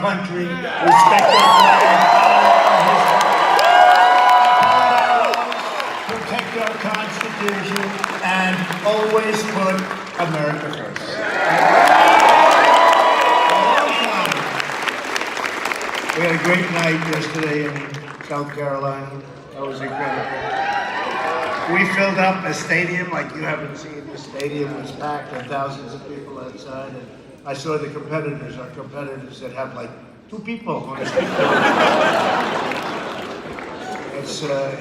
country, respect our flag, protect our Constitution, and always put America first. We had a great night yesterday in South Carolina. That was incredible. We filled up a stadium like you haven't seen. The stadium was packed and thousands of people outside. And I saw the competitors, our competitors that have like 2 people on the stadium.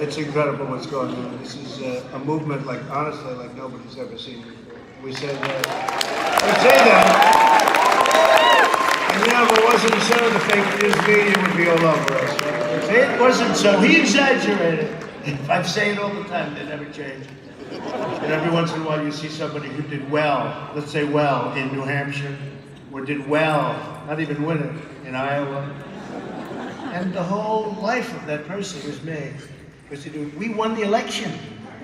It's incredible what's going on. This is a movement like, honestly, like nobody's ever seen before. We say that. And you know, if it wasn't so, the fake news media would be all over us. Right? It wasn't so. He exaggerated. I say it all the time, they never change. And every once in a while you see somebody who did well, let's say well, in New Hampshire, or did well, not even win it, in Iowa. And the whole life of that person was made. Because we won the election.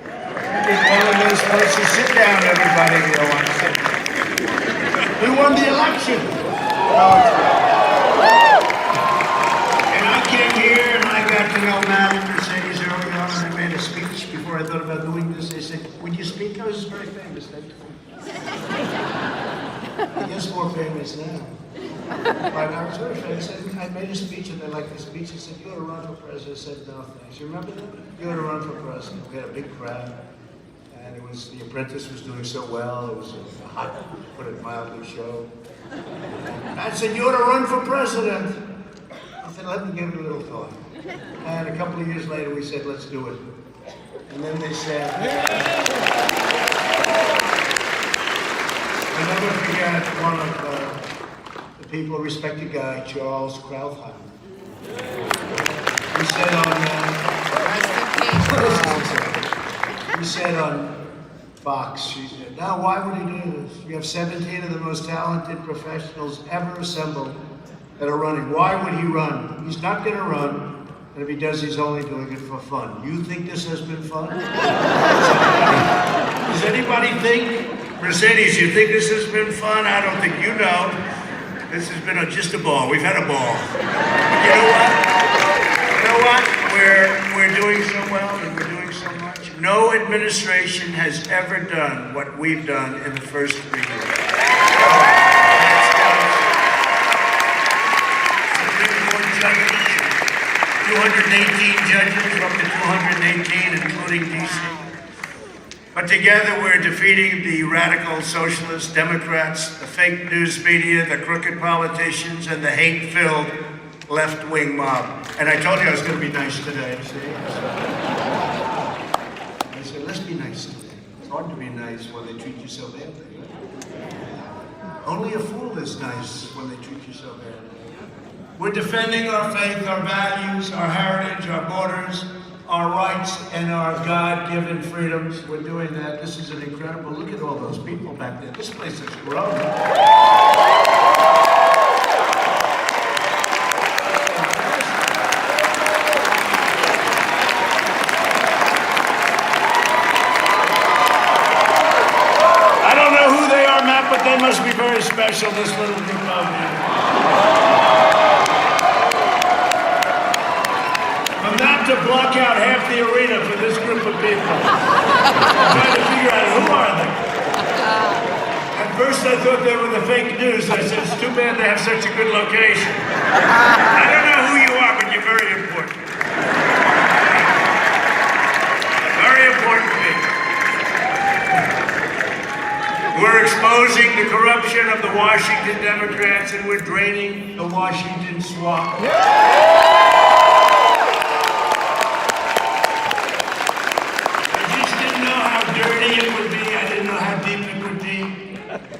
It's one of those places, sit down everybody if you don't want to sit down. We won the election. And I came here and I got to know Matt and Mercedes early on, and I made a speech before I thought about doing this. They said, "Would you speak?" I was very famous. Thank you. I guess more famous now. But I was very famous. I made a speech and they liked the speech. They said, "You ought to run for president." I said, "No, thanks." You remember that? You ought to run for president. We had a big crowd. And it was, The Apprentice was doing so well. It was a hot, put it mildly, show. I said, "You ought to run for president." I said, "Let me give it a little thought." And a couple of years later, we said, "Let's do it." And then they said, I'll never forget one of the people, a respected guy, Charles Krauthammer. He said on Fox, she said, "Now why would he do this? We have 17 of the most talented professionals ever assembled that are running. Why would he run? He's not going to run. And if he does, he's only doing it for fun. You think this has been fun?" Does anybody think? Mercedes, you think this has been fun? I don't think you know. This has been just a ball. We've had a ball. But you know what? We're doing so well and we're doing so much. No administration has ever done what we've done in the first 3 years. 218 judges, up to 218, including DC. But together we're defeating the radical socialists, Democrats, the fake news media, the crooked politicians, and the hate-filled left-wing mob. And I told you I was going to be nice today, see? I said, let's be nice today. It's hard to be nice when they treat you so badly. Only a fool is nice when they treat you so badly. We're defending our faith, our values, our heritage, our borders, our rights, and our God-given freedoms. We're doing that. This is an incredible, look at all those people back there. This place has grown. I don't know who they are, Matt, but they must be very special, this little group of you. To block out half the arena for this group of people. I'm trying to figure out who are they. At first I thought they were the fake news. I said, it's too bad they have such a good location. I don't know who you are, but you're very important. Very important people. We're exposing the corruption of the Washington Democrats and we're draining the Washington swamp.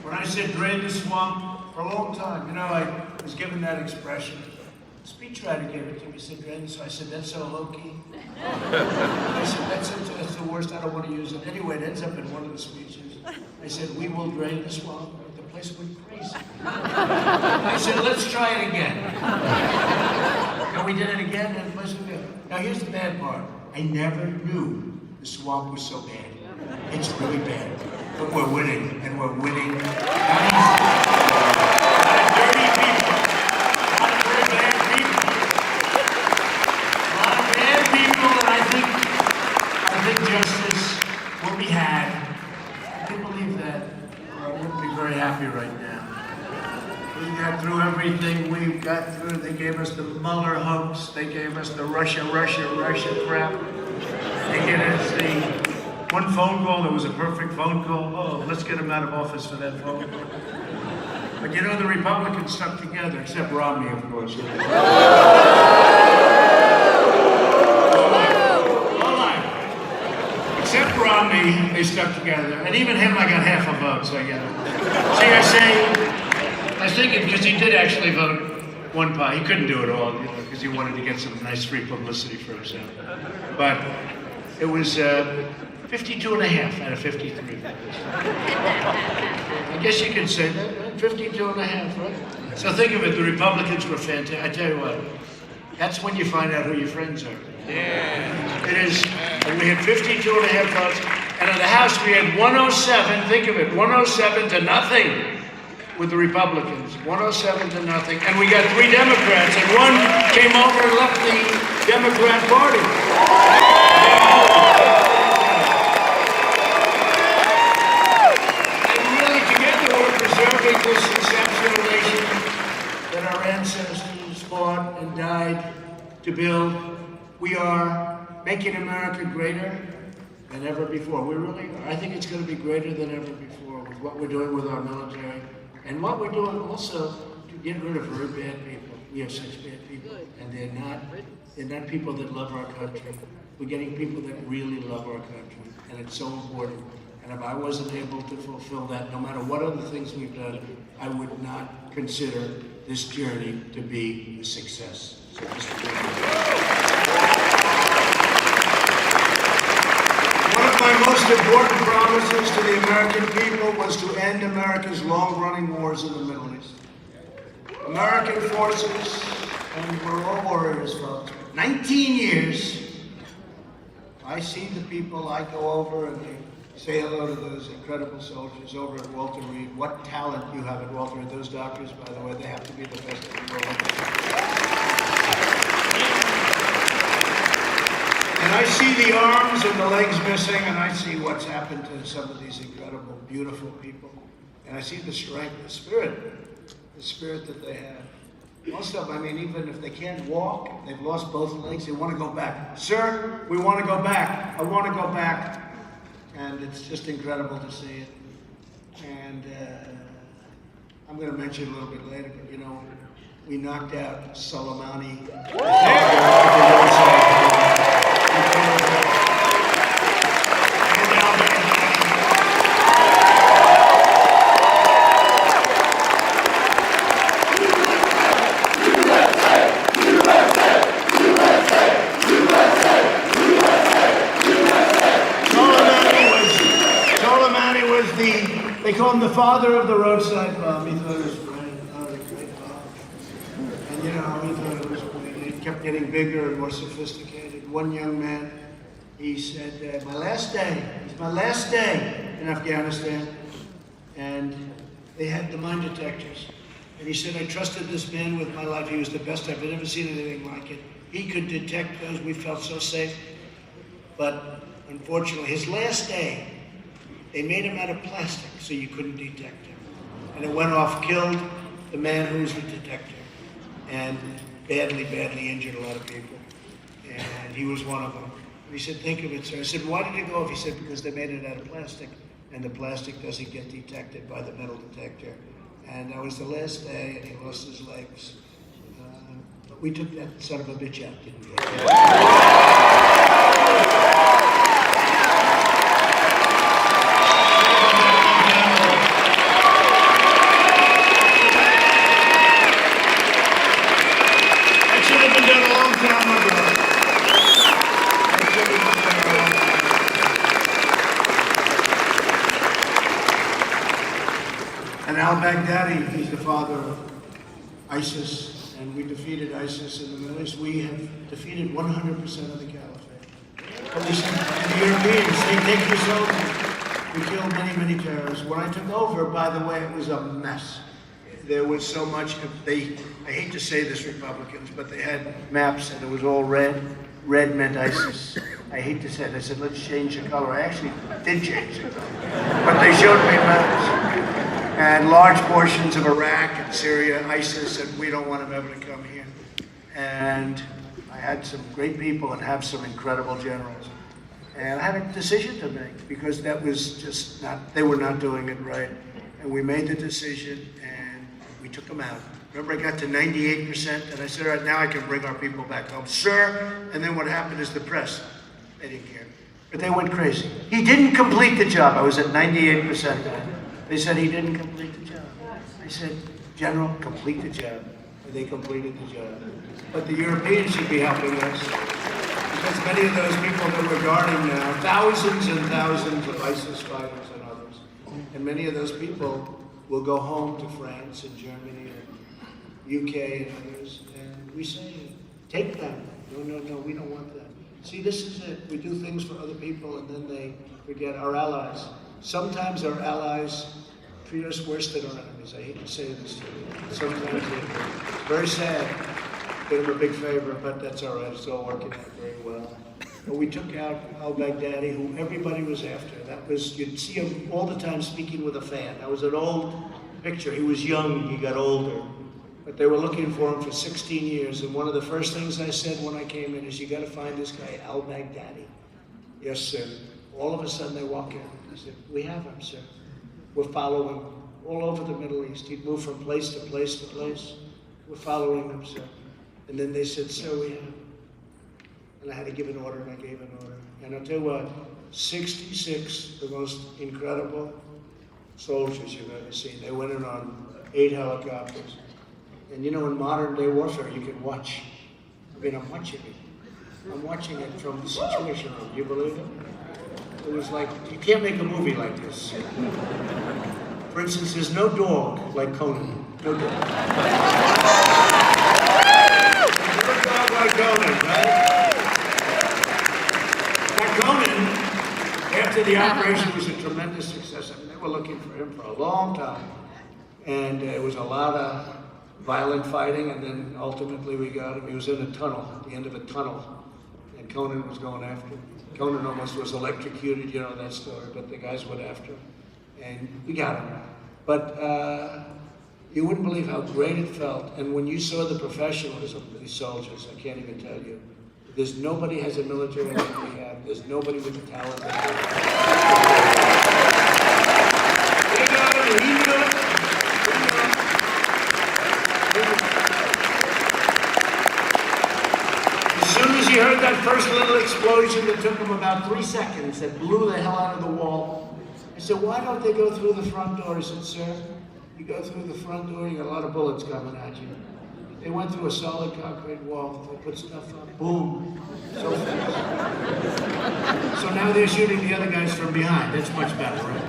When I said drain the swamp, for a long time, you know, I was given that expression. The speechwriter gave it to me. He said, drain the swamp. I said, that's so low-key. I said, that's the worst. I don't want to use it. Anyway, it ends up in one of the speeches. I said, we will drain the swamp. The place went crazy. I said, let's try it again. And we did it again, and the place went good. Now, here's the bad part. I never knew the swamp was so bad. It's really bad. But we're winning, and we're winning. 90 dirty people. everything we've got through. They gave us the Mueller hoax. They gave us the Russia crap. They gave us the one phone call that was a perfect phone call. Oh, let's get him out of office for that phone call. But you know, the Republicans stuck together, except Romney, of course. Hold on. Except Romney, they stuck together. And even him, I got half a vote, so yeah. See, I was thinking, because he did actually vote one part. He couldn't do it all, you know, because he wanted to get some nice free publicity for himself. But it was 52 and a half out of 53. I guess you could say that, 52 and a half, right? So think of it, the Republicans were fantastic. I tell you what, that's when you find out who your friends are. Yeah. It is, and we had 52 and a half votes, and in the House we had 107, think of it, 107 to nothing with the Republicans, 107 to nothing, and we got 3 Democrats, and one came over and left the Democrat Party. This exceptional nation that our ancestors fought and died to build, we are making America greater than ever before. We really are. I think it's going to be greater than ever before with what we're doing with our military and what we're doing also to get rid of very bad people. We have such bad people, and they're not people that love our country. We're getting people that really love our country, and it's so important. And if I wasn't able to fulfill that, no matter what other things we've done, I would not consider this journey to be a success. So just one of my most important promises to the American people was to end America's long-running wars in the Middle East. American forces, and we're all warriors, folks. 19 years, I see the people, I go over and say hello to those incredible soldiers over at Walter Reed. What talent you have at Walter Reed. Those doctors, by the way, they have to be the best in the world. And I see the arms and the legs missing, and I see what's happened to some of these incredible, beautiful people. And I see the strength, the spirit that they have. Most of them, I mean, even if they can't walk, they've lost both legs, they want to go back. Sir, we want to go back. I want to go back. And it's just incredible to see it. And I'm going to mention a little bit later, but you know, we knocked out Soleimani. They call him the father of the roadside bomb. He thought it was great. Oh, the great bomb. And you know, he thought it was great. It kept getting bigger and more sophisticated. One young man, he said, my last day, it's my last day in Afghanistan. And they had the mine detectors. And he said, I trusted this man with my life. He was the best. I've never seen anything like it. He could detect those. We felt so safe. But unfortunately, his last day, they made him out of plastic so you couldn't detect him. And it went off, killed the man who was the detector, and badly injured a lot of people. And he was one of them. And he said, think of it, sir. I said, why did it go off? He said, because they made it out of plastic, and the plastic doesn't get detected by the metal detector. And that was the last day, and he lost his legs. But we took that son of a bitch out, didn't we? And al-Baghdadi, he's the father of ISIS, and we defeated ISIS in the Middle East. We have defeated 100% of the caliphate. But listen, the Europeans, they take your soldiers. We killed many terrorists. When I took over, by the way, it was a mess. There was so much, I hate to say this, Republicans, but they had maps and it was all red. Red meant ISIS. I hate to say it, I said, let's change the color. I actually did change the color, but they showed me medals. And large portions of Iraq and Syria, ISIS, and we don't want them ever to come here. And I had some great people and have some incredible generals. And I had a decision to make because that was just not, they were not doing it right. And we made the decision and we took them out. Remember, I got to 98% and I said, all right, now I can bring our people back home. Sir, and then what happened is the press, they didn't care. But they went crazy. He didn't complete the job. I was at 98% now. They said he didn't complete the job. I said, General, complete the job. And they completed the job. But the Europeans should be helping us. Because many of those people that we're guarding now, thousands and thousands of ISIS fighters and others, and many of those people will go home to France and Germany and UK and others, and we say, take them. No, no, no, we don't want them. See, this is it. We do things for other people and then they forget our allies. Sometimes our allies treat us worse than our enemies. I hate to say this to you. Sometimes it's very sad. Did him a big favor, but that's all right. It's all working out very well. But we took out al-Baghdadi, who everybody was after. That was, you'd see him all the time speaking with a fan. That was an old picture. He was young, he got older. But they were looking for him for 16 years. And one of the first things I said when I came in is, you got to find this guy, al-Baghdadi. Yes, sir. All of a sudden they walk in. I said, we have him, sir. We're following all over the Middle East. He'd move from place to place to place. We're following him, sir. And then they said, sir, we have him. And I had to give an order, and I gave an order. And I'll tell you what, 66, the most incredible soldiers you've ever seen. They went in on 8 helicopters. And you know, in modern day warfare, you can watch. I mean, I'm watching it. I'm watching it from the Situation Room. Do you believe it? It was like, you can't make a movie like this. For instance, there's no dog like Conan. No dog. No dog like Conan, right? Now, Conan, after the operation, was a tremendous success. I mean, they were looking for him for a long time. And it was a lot of violent fighting, and then ultimately we got him. He was in a tunnel, at the end of a tunnel, and Conan was going after him. Conan almost was electrocuted, you know that story, but the guys went after him, and we got him. But you wouldn't believe how great it felt, and when you saw the professionalism of these soldiers, I can't even tell you. There's nobody has a military like we have. There's nobody with the talent that we have. They got him, and he knew it. As soon as he heard that first little explosion that took him about 3 seconds, that blew the hell out of the wall, I said, why don't they go through the front door? He said, sir, you go through the front door, you got a lot of bullets coming at you. They went through a solid concrete wall, they put stuff up, boom, so fast. So now they're shooting the other guys from behind. That's much better, right?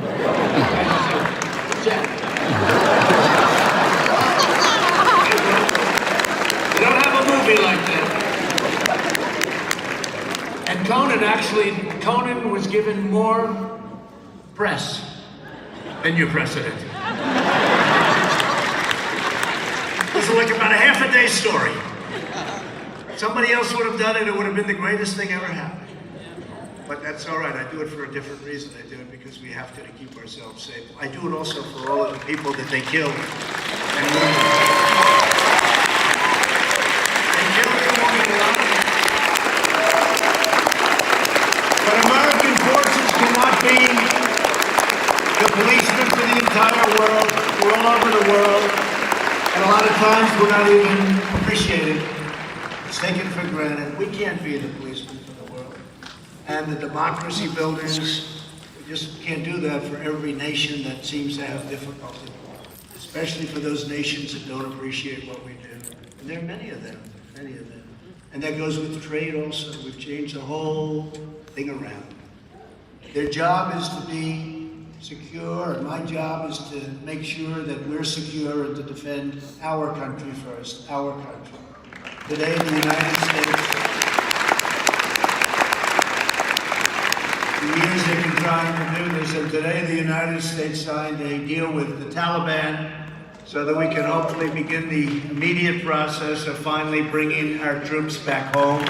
You don't have a movie like that. And Conan was given more press than your president. This is like about a half-a-day story. Somebody else would have done it, it would have been the greatest thing ever happened. But that's all right, I do it for a different reason. I do it because we have to keep ourselves safe. I do it also for all of the people that they killed and wounded. But American forces cannot be the policemen for the entire world. We're all over the world, and a lot of times we're not even appreciated. It's taken for granted. We can't be the policemen for the world. And the democracy builders, we just can't do that for every nation that seems to have difficulty, especially for those nations that don't appreciate what we do. And there are many of them, many of them. And that goes with trade also. We've changed the whole thing around. Their job is to be secure, and my job is to make sure that we're secure and to defend our country first, our country. Today, the United States, the years they've been trying to do this, and today the United States signed a deal with the Taliban so that we can hopefully begin the immediate process of finally bringing our troops back home.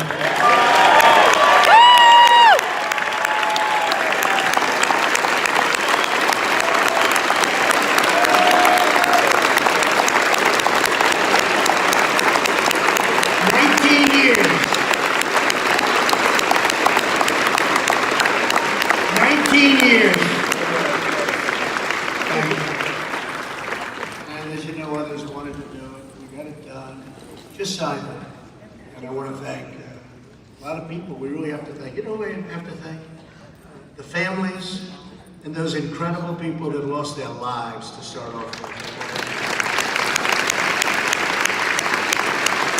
19 years. Thank you. And as you know, others wanted to do it. We got it done. Just signed it. And I want to thank a lot of people. We really have to thank. You know who we have to thank? The families and those incredible people that lost their lives to start off with.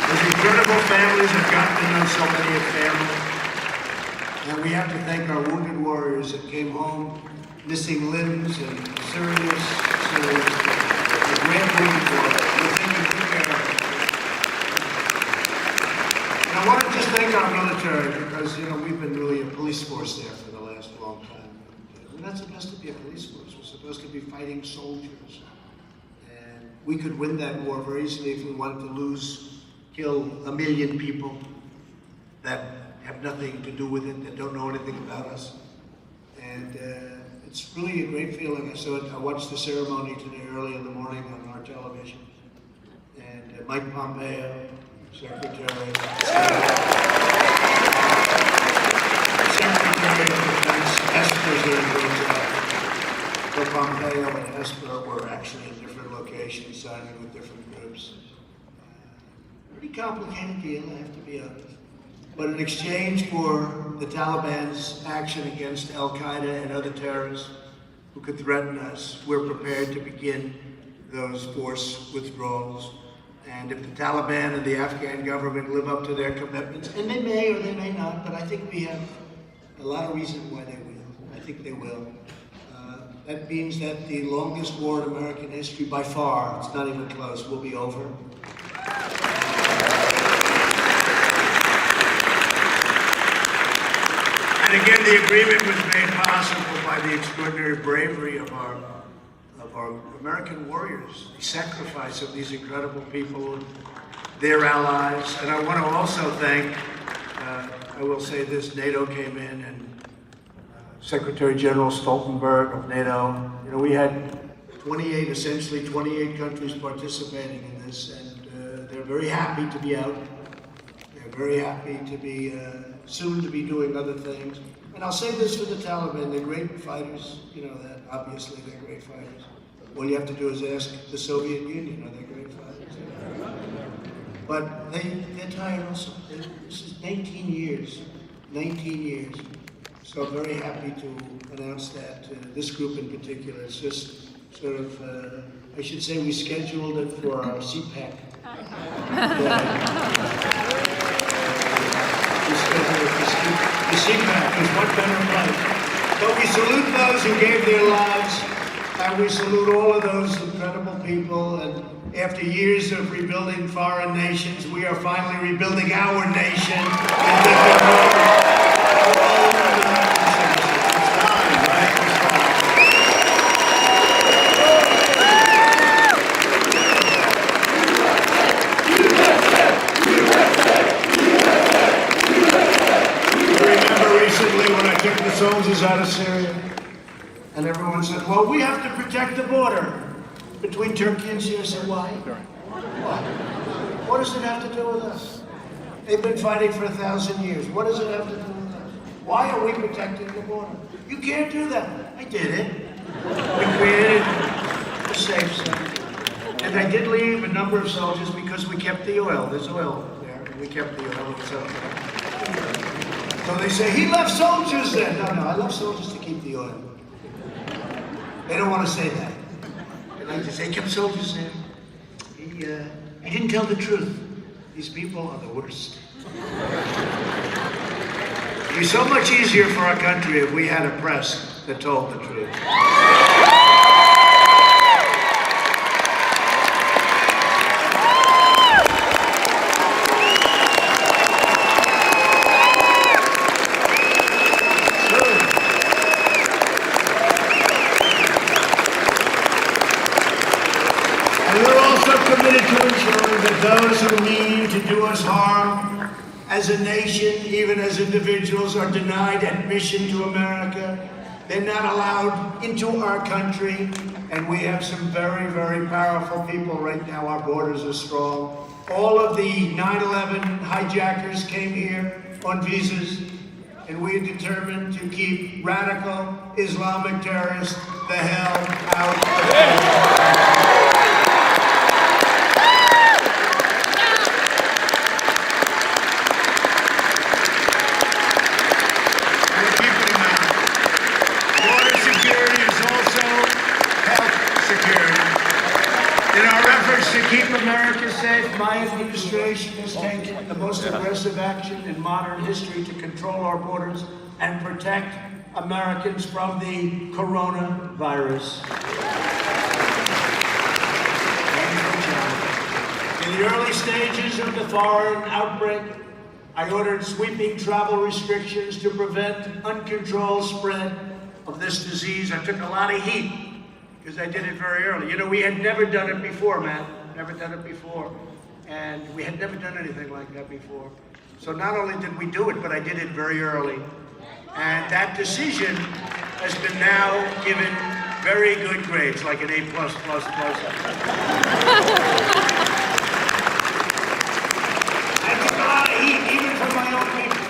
Those incredible families have gotten to know so many of family. And we have to thank our wounded warriors that came home missing limbs and serious. The grand wounded warriors. We're thinking good care of them. And I want to just thank our military because, you know, we've been really a police force there for the last long time. We're not supposed to be a police force. We're supposed to be fighting soldiers. And we could win that war very easily if we wanted to kill 1 million people that have nothing to do with it, that don't know anything about us. And it's really a great feeling. I watched the ceremony today early in the morning on our television. And Mike Pompeo, Secretary of Defense, Esper did a great job. So Pompeo and Esper were actually in different locations, signing with different groups. Pretty complicated deal, I have to be honest. But in exchange for the Taliban's action against Al-Qaeda and other terrorists who could threaten us, we're prepared to begin those force withdrawals. And if the Taliban and the Afghan government live up to their commitments, and they may or they may not, but I think we have a lot of reason why they will. I think they will. That means that the longest war in American history by far, it's not even close, will be over. And again, the agreement was made possible by the extraordinary bravery of our American warriors, the sacrifice of these incredible people, their allies. And I want to also thank, I will say this, NATO came in and Secretary General Stoltenberg of NATO, you know, we had essentially 28 countries participating in this, and they're very happy to be out. They're very happy to be, soon to be doing other things. And I'll say this for the Taliban, they're great fighters, you know that, obviously they're great fighters. All you have to do is ask the Soviet Union, are they great fighters? But they're tired also. This is 19 years, 19 years. So I'm very happy to announce that this group in particular, it's just sort of, I should say we scheduled it for our CPAC. The CPAC is what better place. But we salute those who gave their lives, and we salute all of those incredible people. And after years of rebuilding foreign nations, we are finally rebuilding our nation. Soldiers out of Syria, and everyone said, well, we have to protect the border between Turkey and Syria. I said, why? Why? What does it have to do with us? They've been fighting for 1,000 years. What does it have to do with us? Why are we protecting the border? You can't do that. I did it. We created a safe zone. And I did leave a number of soldiers because we kept the oil. There's oil there. We kept the oil. So they say, he left soldiers there. No, I left soldiers to keep the oil. They don't want to say that. They like to say, he kept soldiers there. He didn't tell the truth. These people are the worst. It'd be so much easier for our country if we had a press that told the truth. Committed to ensuring that those who mean to do us harm as a nation, even as individuals, are denied admission to America. They're not allowed into our country, and we have some very, very powerful people right now. Our borders are strong. All of the 9/11 hijackers came here on visas, and we are determined to keep radical Islamic terrorists the hell out of America. We're keeping them out. Water security is also health security. In our efforts to keep America safe, my administration has taken the most aggressive action in modern history to control our borders and protect Americans from the coronavirus. In the early stages of the foreign outbreak, I ordered sweeping travel restrictions to prevent uncontrolled spread of this disease. I took a lot of heat because I did it very early. You know, we had never done it before, Matt. Never done it before. And we had never done anything like that before. So not only did we do it, but I did it very early. And that decision has been now given very good grades, like an A+++. I took a lot of heat, even from my own people.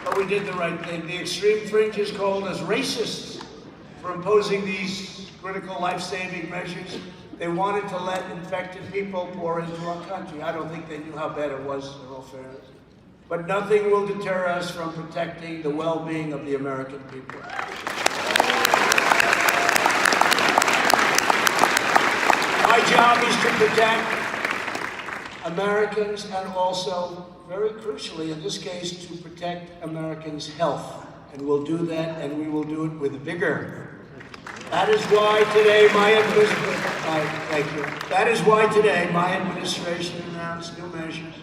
But we did the right thing. The extreme fringes called us racists for imposing these critical life-saving measures. They wanted to let infected people pour into our country. I don't think they knew how bad it was, in all fairness. But nothing will deter us from protecting the well-being of the American people. My job is to protect Americans and also, very crucially in this case, to protect Americans' health. And we'll do that, and we will do it with vigor. That is why today my administration announced new measures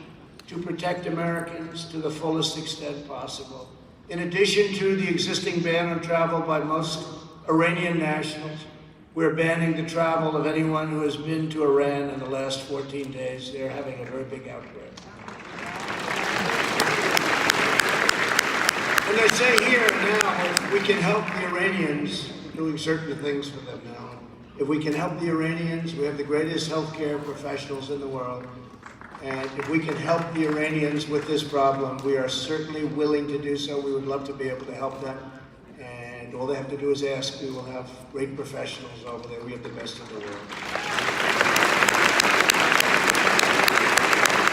to protect Americans to the fullest extent possible. In addition to the existing ban on travel by most Iranian nationals, we're banning the travel of anyone who has been to Iran in the last 14 days. They're having a very big outbreak. And I say here now, if we can help the Iranians, doing certain things for them now. If we can help the Iranians, we have the greatest healthcare professionals in the world. And if we can help the Iranians with this problem, we are certainly willing to do so. We would love to be able to help them. And all they have to do is ask. We will have great professionals over there. We have the best in the world.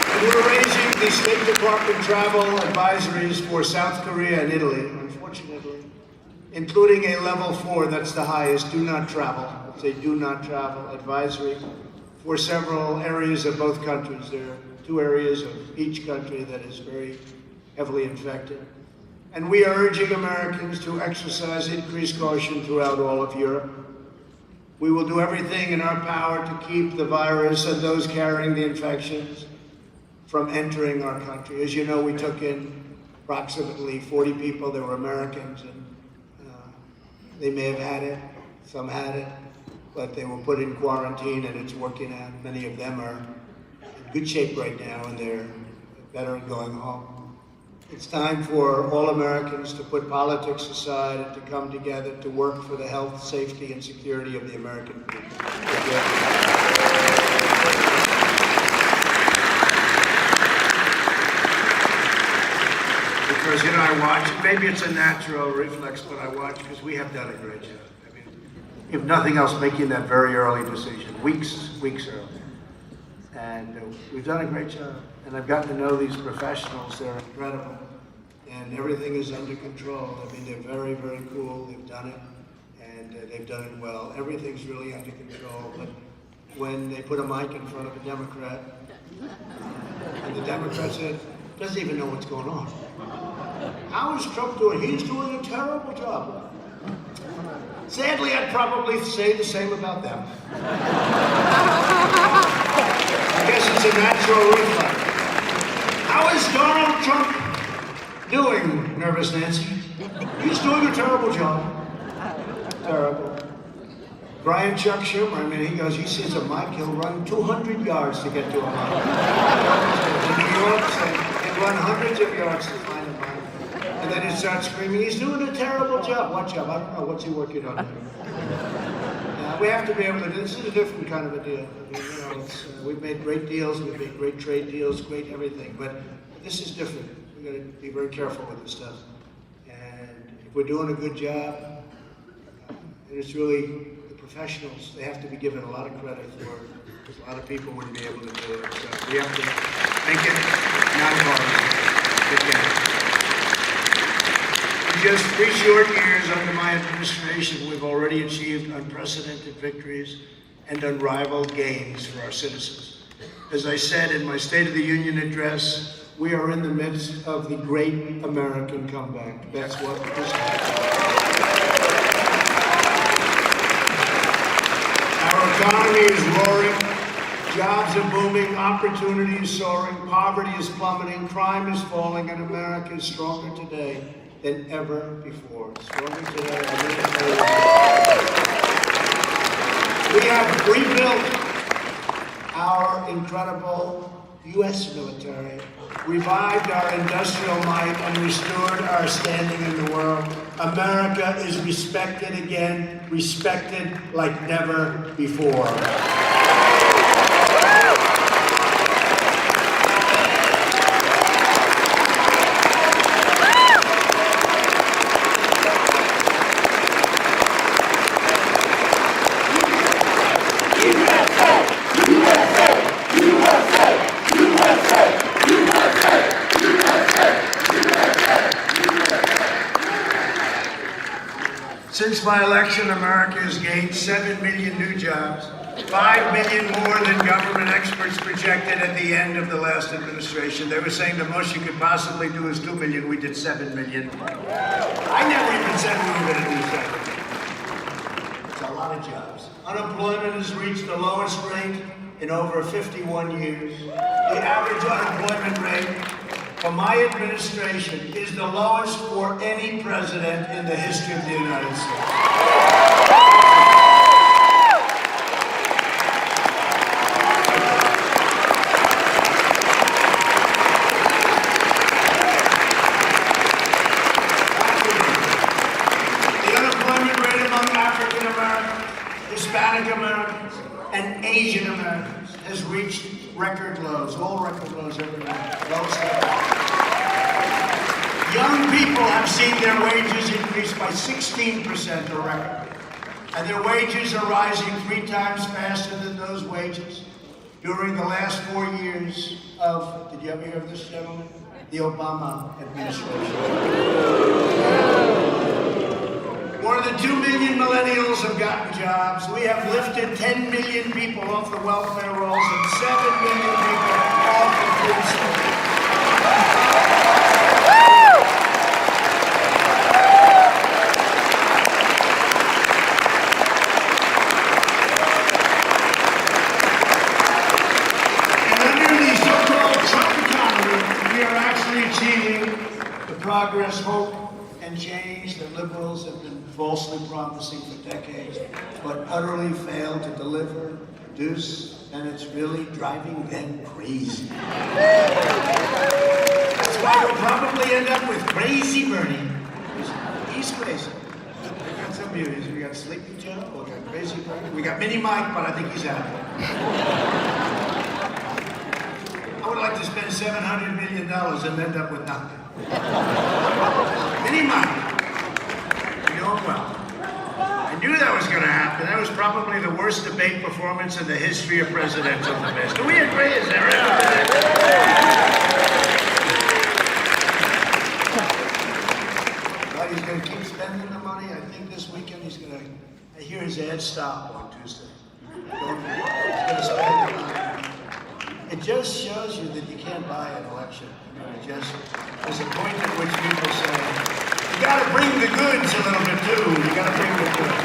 And we're raising the State Department travel advisories for South Korea and Italy, unfortunately, including a level 4, that's the highest, do not travel. It's a do not travel advisory for several areas of both countries. There are 2 areas of each country that is very heavily infected. And we are urging Americans to exercise increased caution throughout all of Europe. We will do everything in our power to keep the virus and those carrying the infections from entering our country. As you know, we took in approximately 40 people that were Americans, and they may have had it, some had it, but they were put in quarantine and it's working out. Many of them are in good shape right now and they're better at going home. It's time for all Americans to put politics aside and to come together to work for the health, safety, and security of the American people. Because, you know, I watch, maybe it's a natural reflex, but I watch because we have done a great job. I mean, if nothing else, making that very early decision, weeks early. And we've done a great job. And I've gotten to know these professionals. They're incredible. And everything is under control. I mean, they're very, very cool. They've done it. And they've done it well. Everything's really under control. But when they put a mic in front of a Democrat, and the Democrat said, doesn't even know what's going on. How is Trump doing? He's doing a terrible job. Sadly, I'd probably say the same about them. I guess it's a natural reflex. How is Donald Trump doing, Nervous Nancy? He's doing a terrible job. Terrible. Brian Chuck Schumer, I mean, he sees a mic, he'll run 200 yards to get to a mic. In New York, he'll run hundreds of yards to find a mic. And then he starts screaming, he's doing a terrible job. What job? I don't know. What's he working on? We have to be able to do this. Is a different kind of a deal. I mean, you know, we've made great deals, we've made great trade deals, great everything. But this is different. We've got to be very careful with this stuff. if we're doing a good job, and it's really the professionals, they have to be given a lot of credit for it, because a lot of people wouldn't be able to do it. So we have to make it nonpartisan. In just 3 short years under my administration, we've already achieved unprecedented victories and unrivaled gains for our citizens. As I said in my State of the Union address, we are in the midst of the great American comeback. That's what this is. Our economy is roaring, jobs are booming, opportunity is soaring, poverty is plummeting, crime is falling, and America is stronger today than ever before. Stronger today than ever before. We have rebuilt our incredible U.S. military, revived our industrial might, and restored our standing in the world. America is respected again, respected like never before. Since my election, America has gained 7 million new jobs, 5 million more than government experts projected at the end of the last administration. They were saying the most you could possibly do is 2 million. We did 7 million. I never even said we were going to do 7 million. It's a lot of jobs. Unemployment has reached the lowest rate in over 51 years. The average unemployment rate for my administration is the lowest for any president in the history of the United States. The unemployment rate among African Americans, Hispanic Americans, and Asian Americans has reached record lows, all record lows everywhere. Young people have seen their wages increase by 16%, a record. And their wages are rising 3 times faster than those wages during the last 4 years of, did you ever hear of this gentleman? The Obama administration. More than 2 million millennials have gotten jobs. We have lifted 10 million people off the welfare rolls and 7 million people off the food stamps. Progress, hope, and change that liberals have been falsely promising for decades, but utterly failed to deliver, produce, and it's really driving them crazy. That's why we'll probably end up with Crazy Bernie. He's crazy. We got some beauties. We got Sleepy Joe, we got Crazy Bernie, we got Mini Mike, but I think he's out. I would like to spend $700 million and end up with nothing. Mini Mike, you're doing well. I knew that was going to happen. That was probably the worst debate performance in the history of presidential debates. Do we agree? Is that right? Well, he's going to keep spending the money. I think this weekend he's going to, I hear his ad stop on Tuesday. He's going to spend the money. It just shows you that you can't buy an election. There's a point at which people say, you got to bring the goods a little bit too. You got to bring the goods.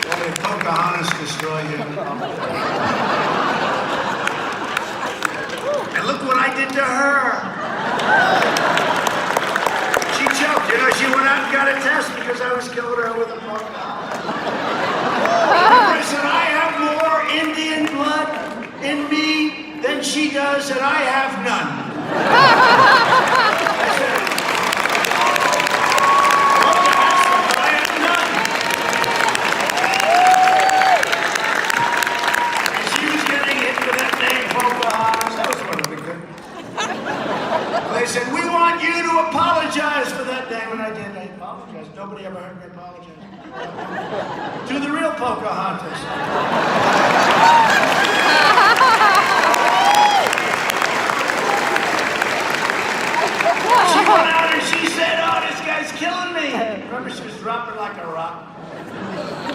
Well, if Pocahontas destroy him. And look what I did to her. She choked. You know, she went out and got a test because I was killing her with a Pocahontas. I said, I have more Indian blood in me than she does, and I have none. I said, I have none. And she was getting hit with that name, Pocahontas. That was one of the good. They said, we want you to apologize for that name. And apologize. Nobody ever heard me apologize. To the real Pocahontas. She went out and she said, "Oh, this guy's killing me." Remember, she was dropping like a rock.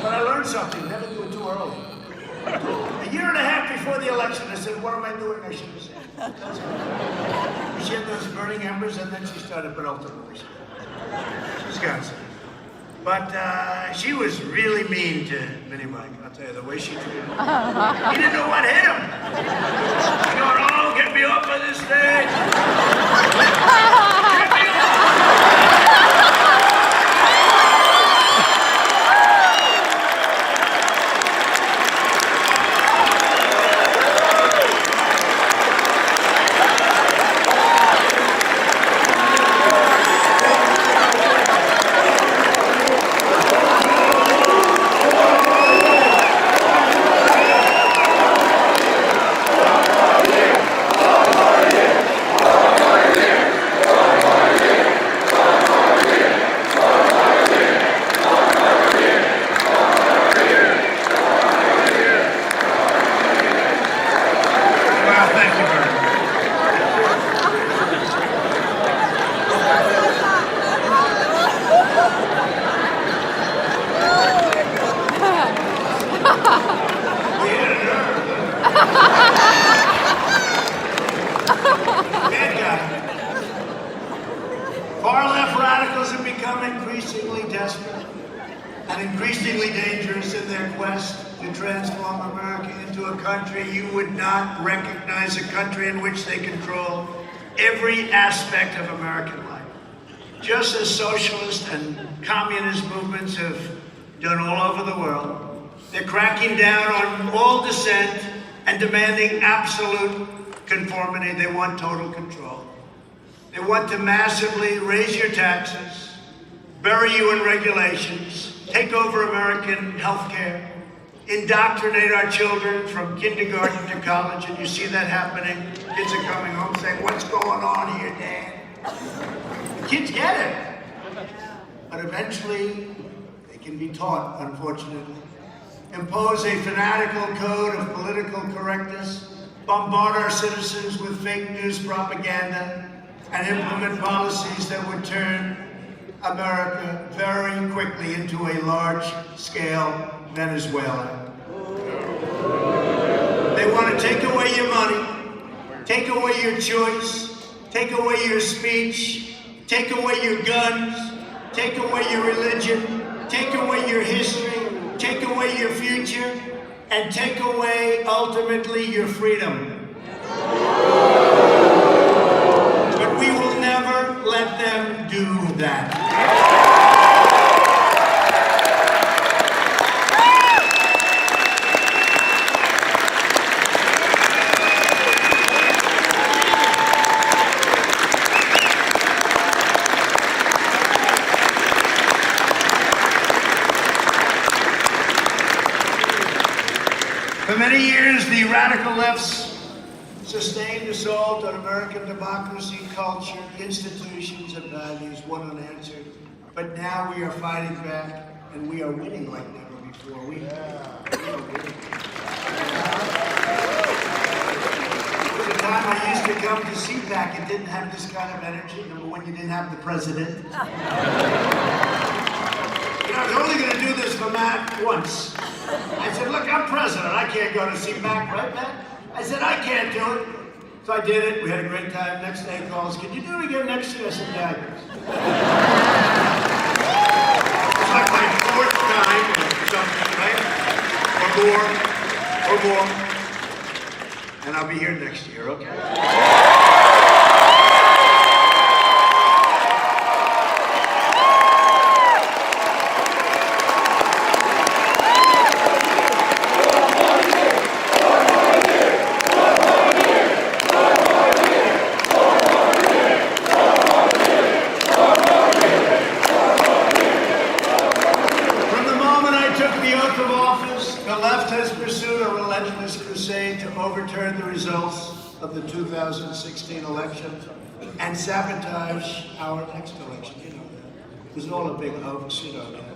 But I learned something, never do it too early. A year and a half before the election, I said, "What am I doing?" I should have said. That's right. She had those burning embers, and then she started, but ultimately, she's got some. But she was really mean to Minnie Mike. I'll tell you, the way she treated him. He didn't know what hit him. He going, "Oh, get me off of this stage. Get me off." Far-left radicals have become increasingly desperate and increasingly dangerous in their quest to transform America into a country you would not recognize, a country in which they control every aspect of American life. Just as socialist and communist movements have done all over the world, they're cracking down on all dissent and demanding absolute conformity. They want total control. They want to massively raise your taxes, bury you in regulations, take over American health care, indoctrinate our children from kindergarten to college, and you see that happening. Kids are coming home saying, "What's going on here, Dad?" The kids get it. But eventually, they can be taught, unfortunately. Impose a fanatical code of political correctness, bombard our citizens with fake news propaganda, and implement policies that would turn America very quickly into a large-scale Venezuela. They want to take away your money, take away your choice, take away your speech, take away your guns, take away your religion, take away your history, take away your future, and take away, ultimately, your freedom. But we will never let them do that. For many years, the radical left's sustained assault on American democracy, culture, institutions, and values went unanswered. But now we are fighting back, and we are winning like never before. We are winning. There was a time I used to come to CPAC and didn't have this kind of energy. Number one, you didn't have the president. I was only going to do this for Matt once. I said, "Look, I'm president. I can't go to CPAC, right, Matt?" I said, "I can't do it." So I did it. We had a great time. Next day he calls, "Can you do it again next year?" I said, "Yeah, I guess." It's like my fourth time or something, right? Or more. And I'll be here next year, okay? The left has pursued a relentless crusade to overturn the results of the 2016 election and sabotage our next election. You know that. It was all a big hoax, you know that.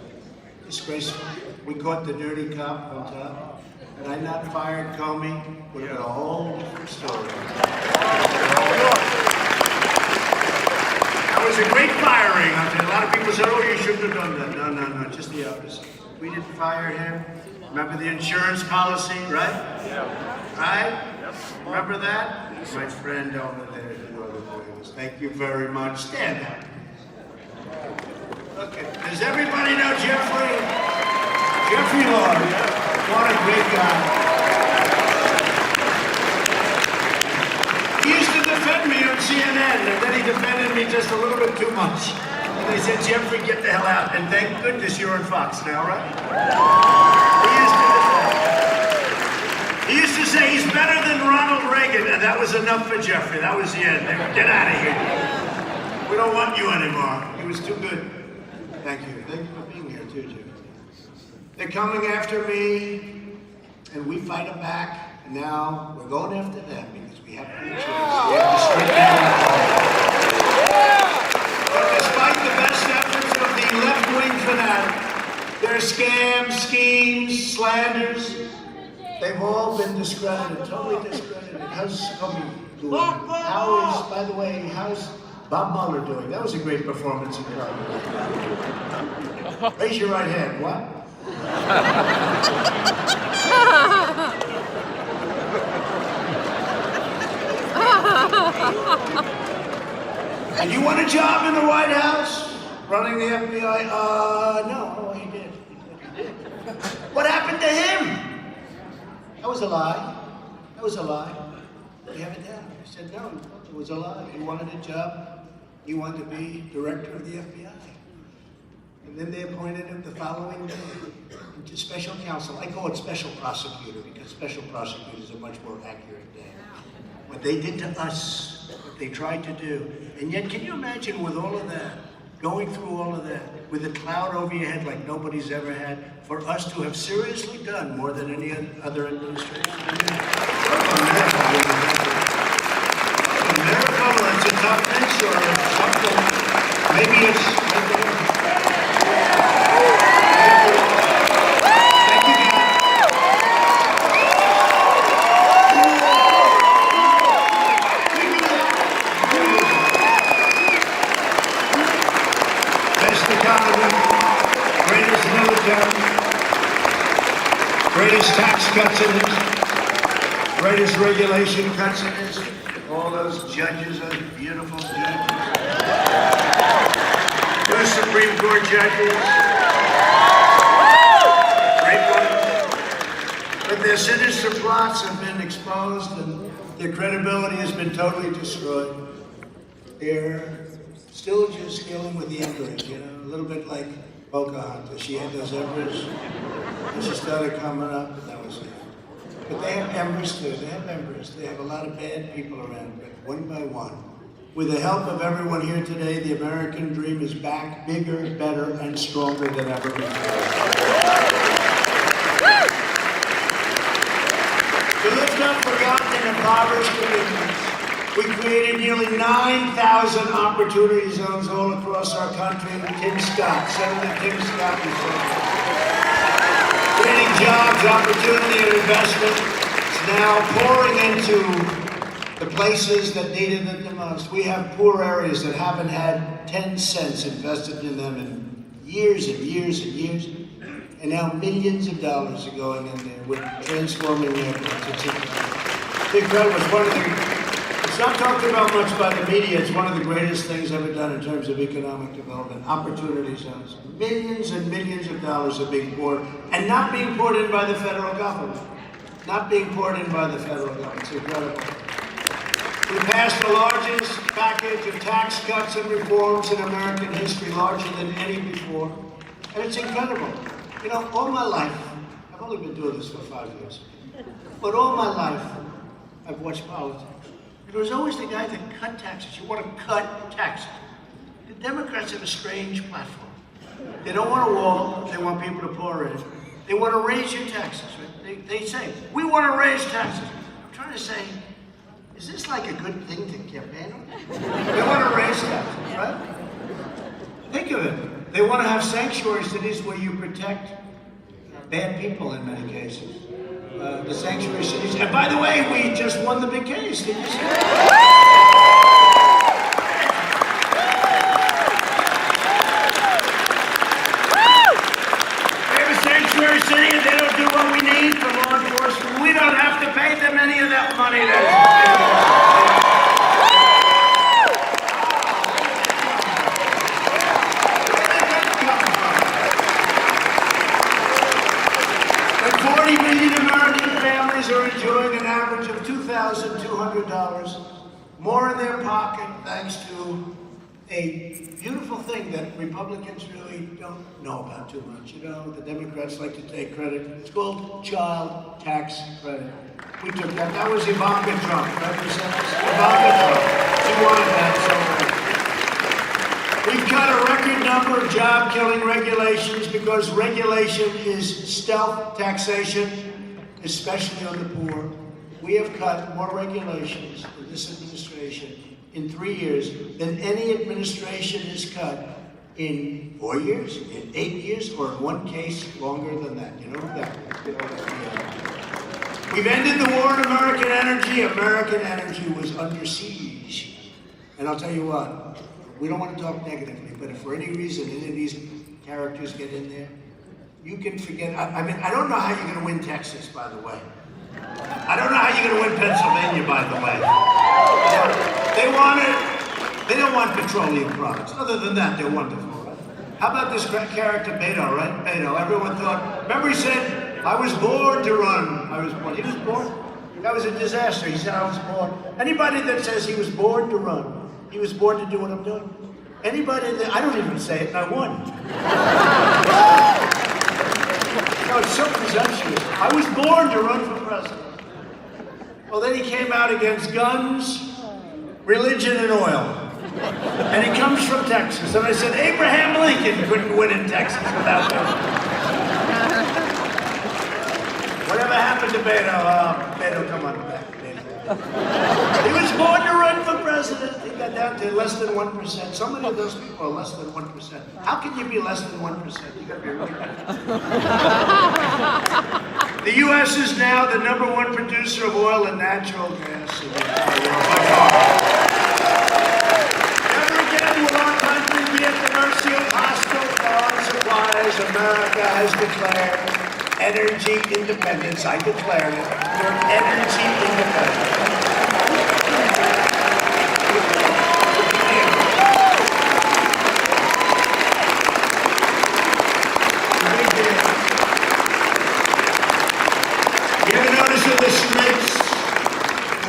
Disgraceful. We caught the dirty cop on top. Had I not fired Comey, would have been a whole different story. That was a great firing. A lot of people said, oh, you shouldn't have done that. No, just the opposite. We didn't fire him. Remember the insurance policy, right? Yeah. Right? Yep. Remember that? My friend over there, you know the boys. Thank you very much. Stand up. Okay. Does everybody know Jeffrey? Jeffrey Lord. What a great guy. He used to defend me on CNN, and then he defended me just a little bit too much. And they said, Jeffrey, get the hell out. And thank goodness you're on Fox now, right? He used to say he's better than Ronald Reagan, and that was enough for Jeffrey. That was the end. Get out of here. We don't want you anymore. He was too good. Thank you. Thank you for being here too, Jim. They're coming after me, and we fight them back. And now we're going after them because we have to be choice. We have to strip down. But despite the best efforts of the left-wing fanatic, their scams, schemes, slanders, they've all been discredited, totally discredited. How's Comey doing? By the way, how's Bob Mueller doing? That was a great performance in Congress. Raise your right hand. What? And you want a job in the White House? Running the FBI? No, he did. He did. What happened to him? That was a lie. That was a lie. We have it down. He said, no, it was a lie. He wanted a job. He wanted to be director of the FBI. And then they appointed him the following day to special counsel. I call it special prosecutor because special prosecutor is a much more accurate name. What they did to us, what they tried to do. And yet, can you imagine with all of that, going through all of that, with a cloud over your head like nobody's ever had, for us to have seriously done more than any other administration? It's a miracle, or it's a toughness, or it's something. Maybe it's... Thank you, God. Best economy, greatest military, greatest tax cuts in this, greatest regulation cuts in this. All those judges, those beautiful judges. Those Supreme Court judges. Great ones. But their sinister plots have been exposed and their credibility has been totally destroyed. They're still just dealing with the embers, you know, a little bit like Pocahontas. She had those embers and she started coming up and that was it. But they have embers too, they have embers. They have a lot of bad people around, but one by one. With the help of everyone here today, the American dream is back, bigger, better, and stronger than ever before. To lift up forgotten and impoverished communities, we created nearly 9,000 opportunity zones all across our country. Tim Scott, Senator Tim Scott, creating jobs, opportunity, and investment. It's now pouring into the places that needed it the most. We have poor areas that haven't had 10 cents invested in them in years and years and years. And now millions of dollars are going in there with transforming neighborhoods. It's incredible. It's not talked about much by the media. It's one of the greatest things ever done in terms of economic development. Opportunity zones. Millions and millions of dollars are being poured, and not being poured in by the federal government. Not being poured in by the federal government. It's incredible. We passed the largest package of tax cuts and reforms in American history, larger than any before. And it's incredible. You know, all my life, I've only been doing this for 5 years, but all my life, I've watched politics. There was always the guy that cut taxes. You want to cut taxes. The Democrats have a strange platform. They don't want a wall, they want people to pour in. They want to raise your taxes, right? They say, we want to raise taxes. I'm trying to say, is this like a good thing to campaign on? They want to raise taxes, right? Think of it. They want to have sanctuary cities where you protect bad people in many cases. The sanctuary cities. And by the way, we just won the big case. Did you see that? City, and they don't do what we need for law enforcement. We don't have to pay them any of that money. And 40 million American families are enjoying an average of $2,200 more in their pocket thanks to a beautiful thing that Republicans really don't know about too much. You know, the Democrats like to take credit. It's called child tax credit. We took that. That was Ivanka Trump, Representatives. Ivanka Trump. She wanted that so much. We've cut a record number of job-killing regulations because regulation is stealth taxation, especially on the poor. We have cut more regulations in this administration in 3 years than any administration has cut in 4 years, in 8 years, or in one case longer than that. You know that. We've ended the war on American energy. American energy was under siege. And I'll tell you what, we don't want to talk negatively, but if for any reason any of these characters get in there, you can forget. I mean, I don't know how you're going to win Texas, by the way. I don't know how you're going to win Pennsylvania, by the way. They don't want petroleum products. Other than that, they're wonderful, right? How about this character, Beto, right? Beto, everyone thought, remember he said, I was born to run. I was born. He was born. That was a disaster. He said, I was born. Anybody that says he was born to run, he was born to do what I'm doing. Anybody that, I don't even say it, and I won. No, it's so presumptuous. I was born to run for president. Well, then he came out against guns, religion, and oil. And he comes from Texas. And I said, Abraham Lincoln couldn't win in Texas without that. Whatever happened to Beto? Beto, come on back. He was born to run for president. He got down to less than 1%. So many of those people are less than 1%. How can you be less than 1%? You got to be really bad. The U.S. is now the #1 producer of oil and natural gas in the entire world by far. Never again will our country be at the mercy of hostile foreign suppliers. America has declared energy independence. I declare it. We're energy independent.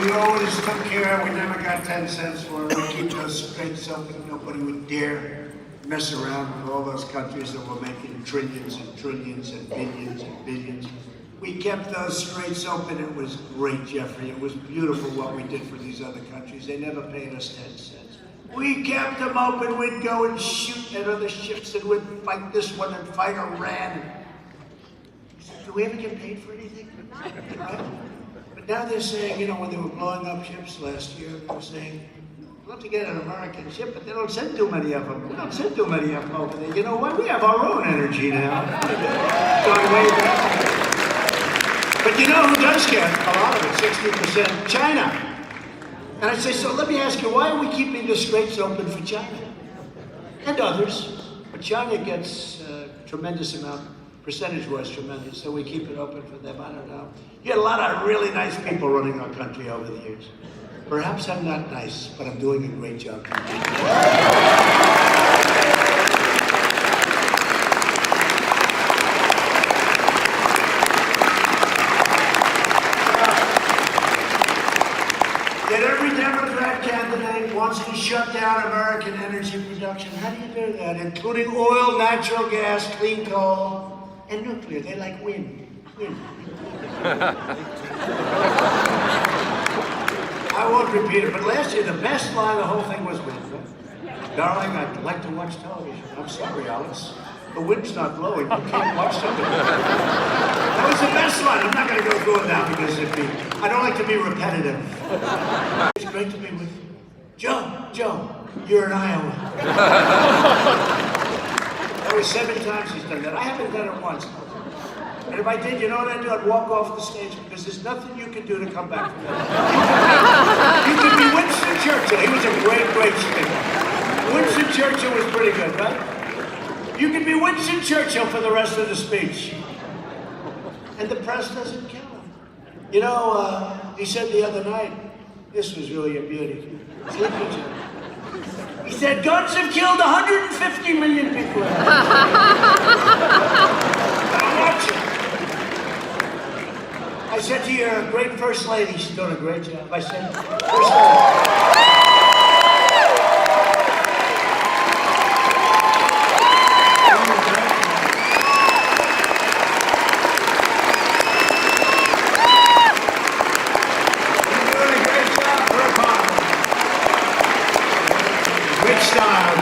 We always took care, we never got 10 cents for it. We keep those straits open. Nobody would dare mess around with all those countries that were making trillions and trillions and billions and billions. We kept those straits open. It was great, Jeffrey. It was beautiful what we did for these other countries. They never paid us 10 cents. We kept them open. We'd go and shoot at other ships and we'd fight this one and fight Iran. Do we ever get paid for anything? Right? But now they're saying, you know, when they were blowing up ships last year, they were saying, we'd love to get an American ship, but they don't send too many of them. We don't send too many of them over there. You know what? We have our own energy now. Going way back. But you know who does get a lot of it? 60%. China. And I say, so let me ask you, why are we keeping the straits open for China? And others. But China gets a tremendous amount. Percentage-wise tremendous, so we keep it open for them. I don't know. You had a lot of really nice people running our country over the years. Perhaps I'm not nice, but I'm doing a great job. Yet every Democrat candidate wants to shut down American energy production. How do you do that? Including oil, natural gas, clean coal, and nuclear. They like wind. I won't repeat it, but last year the best line of the whole thing was wind. Right? Darling, I'd like to watch television. I'm sorry, Alice. The wind's not blowing. You can't watch television. That was the best line. I'm not going to go through it now because I don't like to be repetitive. It's great to be with you. Joe, you're in Iowa. That was 7 times he's done that. I haven't done it once. And if I did, you know what I'd do? I'd walk off the stage because there's nothing you can do to come back from that. You could be Winston Churchill. He was a great, great speaker. Winston Churchill was pretty good, right? You could be Winston Churchill for the rest of the speech. And the press doesn't kill him. You know, he said the other night, this was really a beauty. He said, guns have killed 150 million people. Now watch it. I said to your great First Lady, she's doing a great job. I said, First Lady.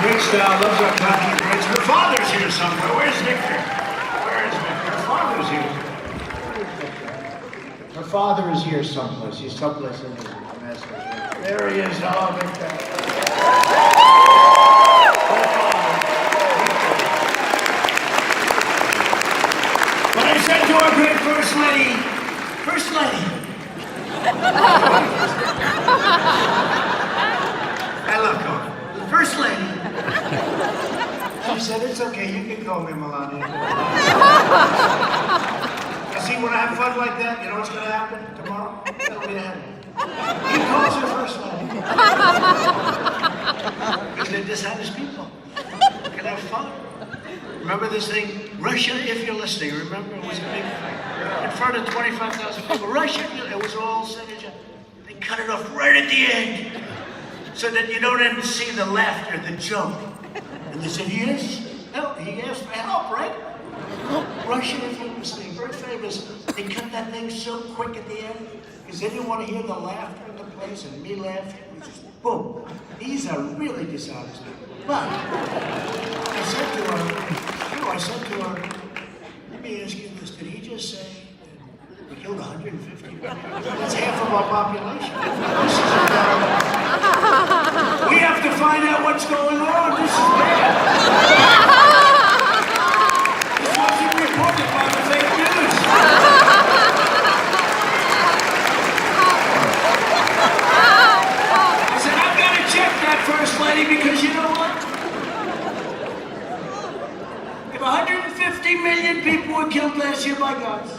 Rich style, loves our country. Rich. Her father's here somewhere. Where's Victor? Where is Victor? Her father's here. Her father is here someplace. He's someplace in the message. There he is. Oh, Victor. But I said to our great First Lady, First Lady. I love her. First Lady. She said, it's okay, you can call me Melania. You see, when I have fun like that, you know what's going to happen tomorrow? That'll be the end. He calls her First Lady. Because they're dishonest people. They can have fun. Remember this thing? Russia, if you're listening, remember it was a big thing. In front of 25,000 people. Russia, it was all said and done. They cut it off right at the end. So that you don't even see the laughter, the joke. And they said, yes. No, he asked for help, right? Russian famous thing, very famous. They cut that thing so quick at the end because they didn't want to hear the laughter in the place and me laughing. It was just boom. These are really dishonest people. But I said to her, let me ask you this. Did he just say we killed 150 million? That's half of our population. We have to find out what's going on. This is bad. This wasn't reported by the fake news. I said, I've got to check that, First Lady, because you know what? If 150 million people were killed last year by guns,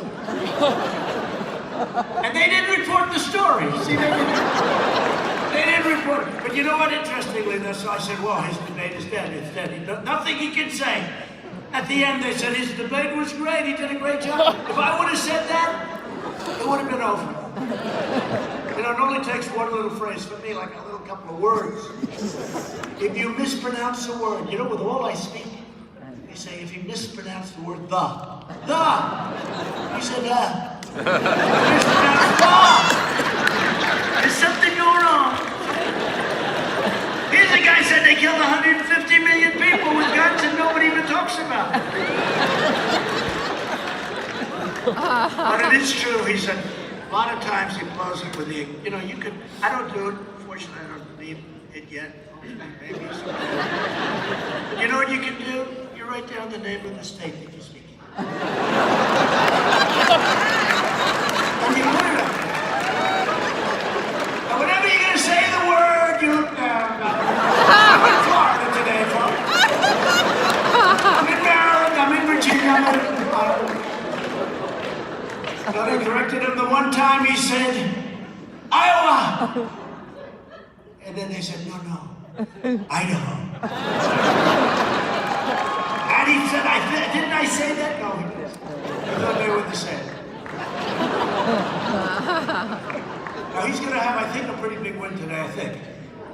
and they didn't report the story. See, they didn't report it. But you know what? Interestingly, so I said, well, his debate is dead. It's dead. Nothing he can say. At the end, they said his debate was great. He did a great job. If I would have said that, it would have been over. You know, it only takes one little phrase for me, like a little couple of words. If you mispronounce a word, you know, with all I speak, they say, if you mispronounce the word the. He said, there's something going on. Here's a guy said they killed 150 million people with guns and nobody even talks about it. But it is true, he said, a lot of times he blows it with the, you know, you could, I don't do it, fortunately I don't need it yet. Maybe someday. But you know what you can do? You write down the name of the state that you're speaking. And you put it up. Now, whenever you're going to say the word, you look down. I'm in Florida today, folks. I'm in Maryland, I'm in Virginia, I'm in So they corrected him the one time he said, Iowa! And then they said, no, Idaho. And he said, didn't I say that? No, he didn't. I thought they were the same. Now he's going to have, I think, a pretty big win today, I think,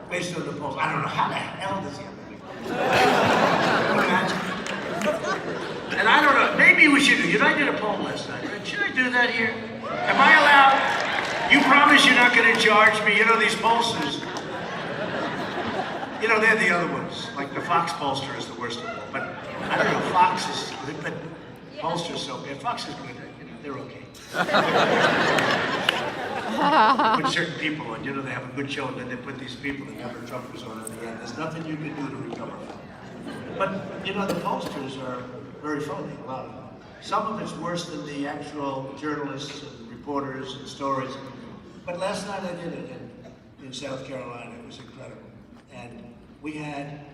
based on the polls. I don't know, how the hell does he have a big win? And I don't know, maybe we should do, you know, I did a poll last night. Should I do that here? Am I allowed? You promise you're not going to charge me? You know, these pollsters, you know, they're the other ones. Like the Fox pollster is the worst of all. But I don't know, Fox is good, but pollster's so bad. Fox is good, you know, they're okay. Put certain people on, you know, they have a good show and then they put these people that cover Trumpers on at the end. There's nothing you can do to recover from. But, you know, the pollsters are very phony, a lot of them. Some of it's worse than the actual journalists and reporters and stories. But last night I did it in South Carolina. It was incredible. And we had,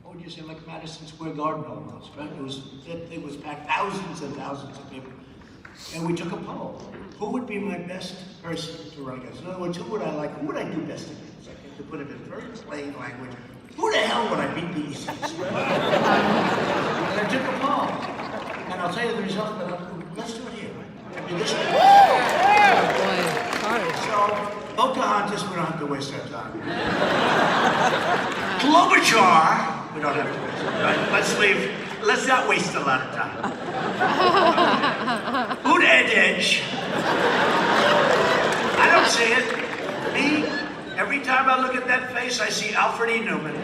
what would you say, like Madison Square Garden almost, right? It was packed, thousands and thousands of people. And we took a poll. Who would be my best person to run against? In other words, who would I like? Who would I do best against? I think to put it in very plain language. Who the hell would I beat the easiest? And I took a poll. And I'll tell you the results, but let's do it here. I mean, this is... So, Pocahontas, we don't have to waste our time. Klobuchar, we don't have to waste our time. Let's not waste a lot of time. Buttigieg, I don't see it. Me, every time I look at that face, I see Alfred E. Newman.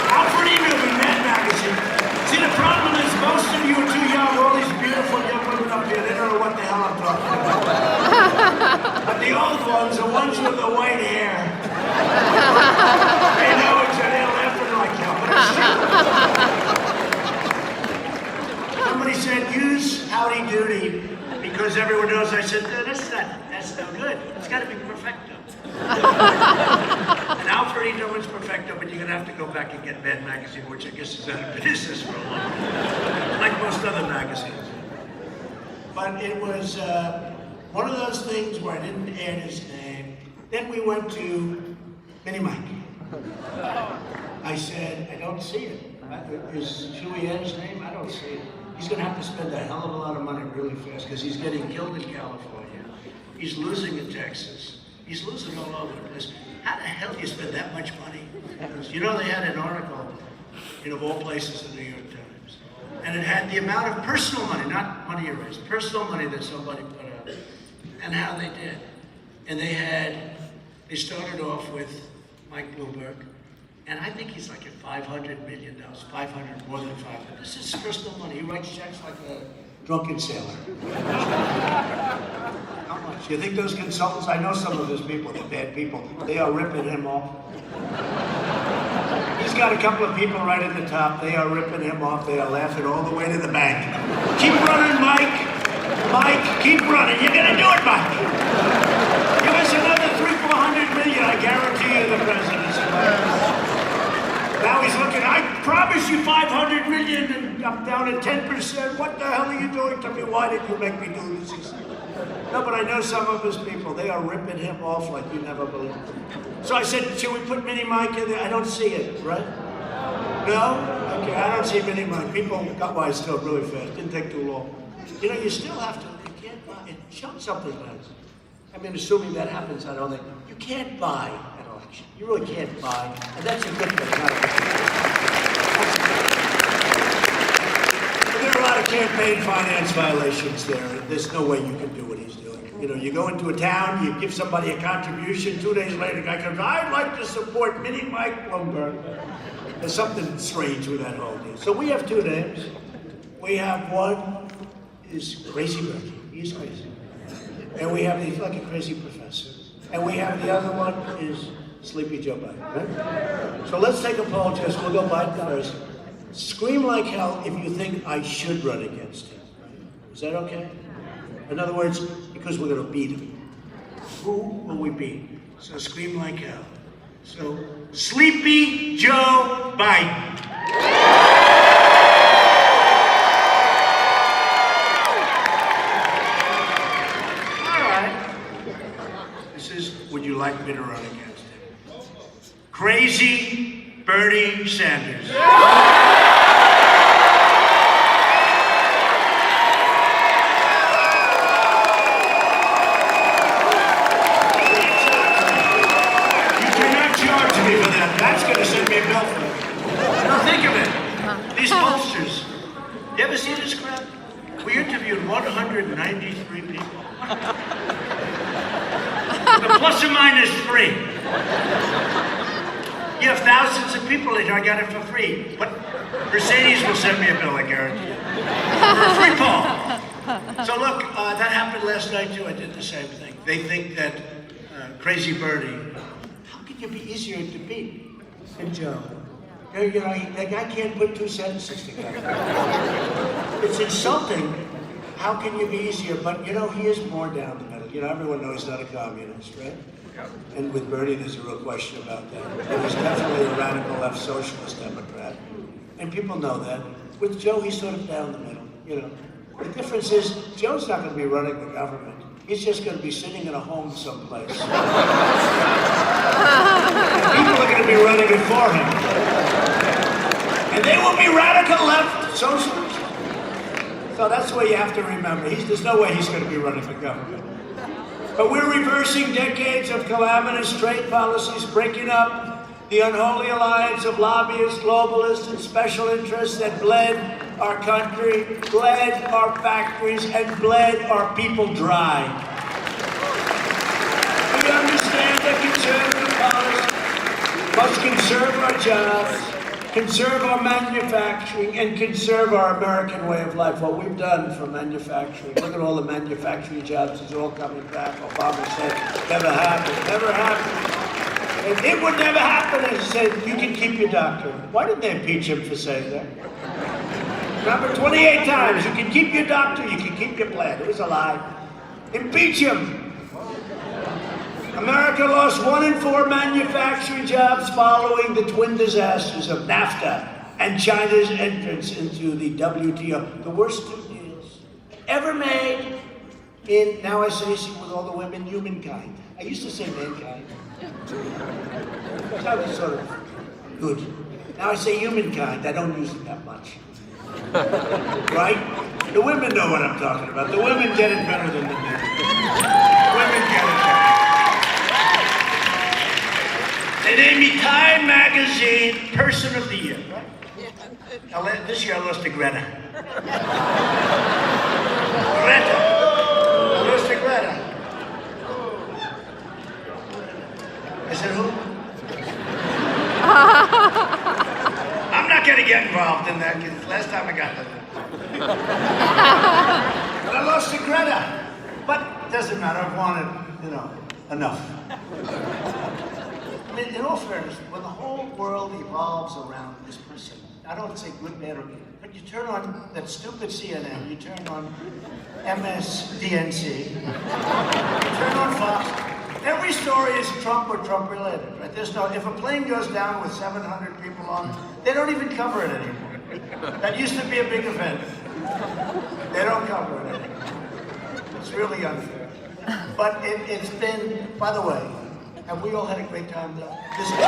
Alfred E. Newman, Mad Magazine. See, the problem is most of you are too young, all these beautiful young women up here, they don't know what the hell I'm talking about. But the old ones, the ones with the white hair, they know each other, they're laughing like hell. Somebody said, use howdy doody because everyone knows. I said, no, that's no good. It's got to be perfecto. And Alfred E. Newman's perfecto, but you're going to have to go back and get Mad Magazine, which I guess is out of business for a long time, like most other magazines. But it was one of those things where I didn't add his name. Then we went to Mini Mike. I said, I don't see it. Should we add his name? I don't see it. He's going to have to spend a hell of a lot of money really fast because he's getting killed in California. He's losing in Texas. He's losing all over the place. How the hell do you spend that much money? You know, they had an article, of all places, in the New York Times. And it had the amount of personal money, not money you raised, personal money that somebody put out, and how they did. And they started off with Mike Bloomberg, and I think he's like at $500 million, 500, more than 500. This is personal money. He writes checks like a drunken sailor. How much? You think those consultants, I know some of those people, they're bad people, they are ripping him off. He's got a couple of people right at the top, they are ripping him off, they are laughing all the way to the bank. Keep running, Mike. Mike, keep running. You're gonna do it, Mike. Give us another $300-400 million, I guarantee you the president's Now he's looking, I promise you $500 million and I'm down at 10%. What the hell are you doing to me? Why did you make me do this? No, but I know some of his people, they are ripping him off like you never believed. So I said, should we put Mini Mike in there? I don't see it, right? No? Okay, I don't see Mini Mike. People got wise to it really fast. Didn't take too long. You know, you still have to, you can't buy it. Show something nice. I mean, assuming that happens, I don't think. You can't buy an election. You really can't buy, and that's a good thing, not a good thing. There are a lot of campaign finance violations there. There's no way you can do what he's doing. You know, you go into a town, you give somebody a contribution, 2 days later, the guy comes, I'd like to support Mini Mike Bloomberg. There's something strange with that whole deal. So we have two names. We have one is Crazy Bertie. He's crazy. And we have, he's like a crazy professor. And we have the other one is Sleepy Joe Biden, right? So let's take a poll, Jess. We'll go Biden first. Scream like hell if you think I should run against him. Right? Is that okay? In other words, because we're going to beat him. Who will we beat? So scream like hell. So, Sleepy Joe Biden. Would you like me to run against him? Crazy Bernie Sanders. You cannot charge me for that. That's going to send me a bill for it. Now think of it. These pollsters. You ever see this crap? We interviewed 193 people. The plus or minus 3. You have thousands of people in here. I got it for free. But Mercedes will send me a bill, I guarantee you. For a free poll. So look, that happened last night too. I did the same thing. They think that Crazy Bertie, how can you be easier to beat? and Joe. You know, the guy can't put two sentences together. It's insulting. How can you be easier? But, you know, he is more down the middle. You know, everyone knows he's not a communist, right? And with Bernie, there's a real question about that. He was definitely a radical left socialist Democrat. And people know that. With Joe, he's sort of down the middle, you know. The difference is, Joe's not going to be running the government. He's just going to be sitting in a home someplace. People are going to be running it for him. And they will be radical left socialists. So that's what you have to remember. There's no way he's going to be running the government. But we're reversing decades of calamitous trade policies, breaking up the unholy alliance of lobbyists, globalists, and special interests that bled our country, bled our factories, and bled our people dry. We understand that conservative policy must conserve our jobs, conserve our manufacturing, and conserve our American way of life. What we've done for manufacturing, look at all the manufacturing jobs, it's all coming back. Obama said, never happened, never happened. And it would never happen, and he said, you can keep your doctor. Why did they impeach him for saying that? Remember, 28 times, you can keep your doctor, you can keep your plan. It was a lie. Impeach him. America lost 1 in 4 manufacturing jobs following the twin disasters of NAFTA and China's entrance into the WTO. The worst 2 deals ever made in, now I say with all the women, humankind. I used to say mankind. That was sort of good. Now I say humankind, I don't use it that much. Right? The women know what I'm talking about. The women get it better than the men. The women get it better. They named me Time Magazine Person of the Year. Now, this year I lost to Greta. Greta. I lost to Greta. I said, who? I'm not going to get involved in that because last time I got that. But I lost to Greta. But it doesn't matter. I've wanted, you know, enough. I mean, in all fairness, when the whole world evolves around this person, I don't say good, bad, or good, but you turn on that stupid CNN, you turn on MSDNC, you turn on Fox, every story is Trump or Trump related, right? There's no, if a plane goes down with 700 people on it, they don't even cover it anymore. That used to be a big event. They don't cover it anymore. It's really unfair. But it's been, by the way, have we all had a great time though? This is you know,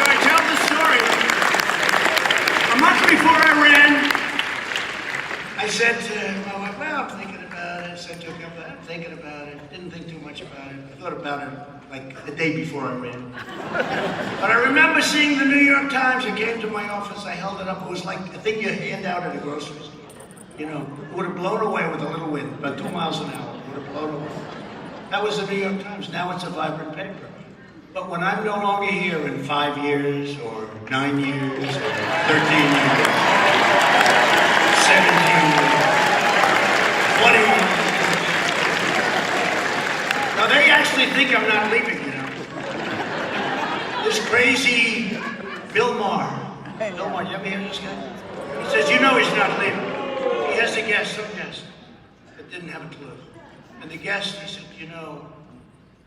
I tell the story. A month before I ran, I said to my wife, well, I'm thinking about it. I said to her, I'm thinking about it. Didn't think too much about it. I thought about it like the day before I ran. But I remember seeing the New York Times. It came to my office. I held it up. It was like a thing you hand out at a grocery store. You know, it would have blown away with a little wind, about 2 miles an hour. It would have blown away. That was the New York Times. Now it's a vibrant paper. But when I'm no longer here in 5 years, or 9 years, or 13 years, 17 years, 20 years. Now they actually think I'm not leaving, you know. This crazy Bill Maher. Bill Maher, you ever hear this guy? He says, you know he's not leaving. He has a guest, some guest, that didn't have a clue. And the guest, he said, you know,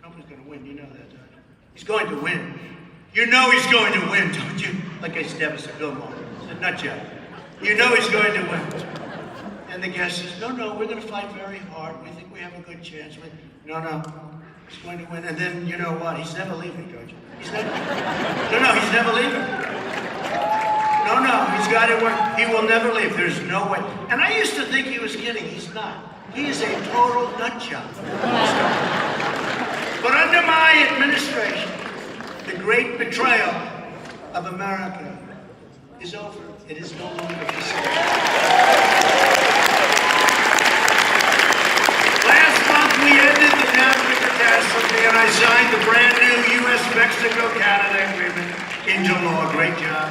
Trump is going to win, you know that, don't you? He's going to win. You know he's going to win, don't you? Like I said, Bill Maher. I said, not yet. You know he's going to win. And the guest says, no, we're going to fight very hard. We think we have a good chance. No, he's going to win. And then, you know what? He's never leaving, don't you? He's never, he's never leaving. No, he's got it work. He will never leave. There's no way. And I used to think he was kidding. He's not. He is a total nut job. But under my administration, the great betrayal of America is over. It is no longer the same. Last month we ended the NAFTA catastrophe and I signed the brand new U.S.-Mexico-Canada agreement into law. Great job.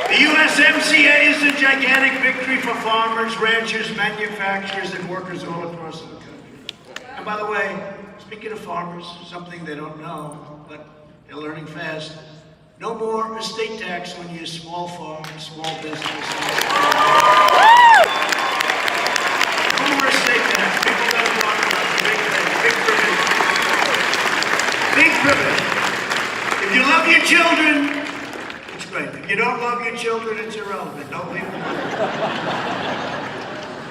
The USMCA is a gigantic victory for farmers, ranchers, manufacturers, and workers all across the country. And by the way, speaking of farmers, something they don't know, but they're learning fast. No more estate tax on your small farm, small business. No more estate tax. People don't want about the big thing, big privilege. Big privilege. If you love your children, it's great. If you don't love your children, it's irrelevant. Don't leave them alone.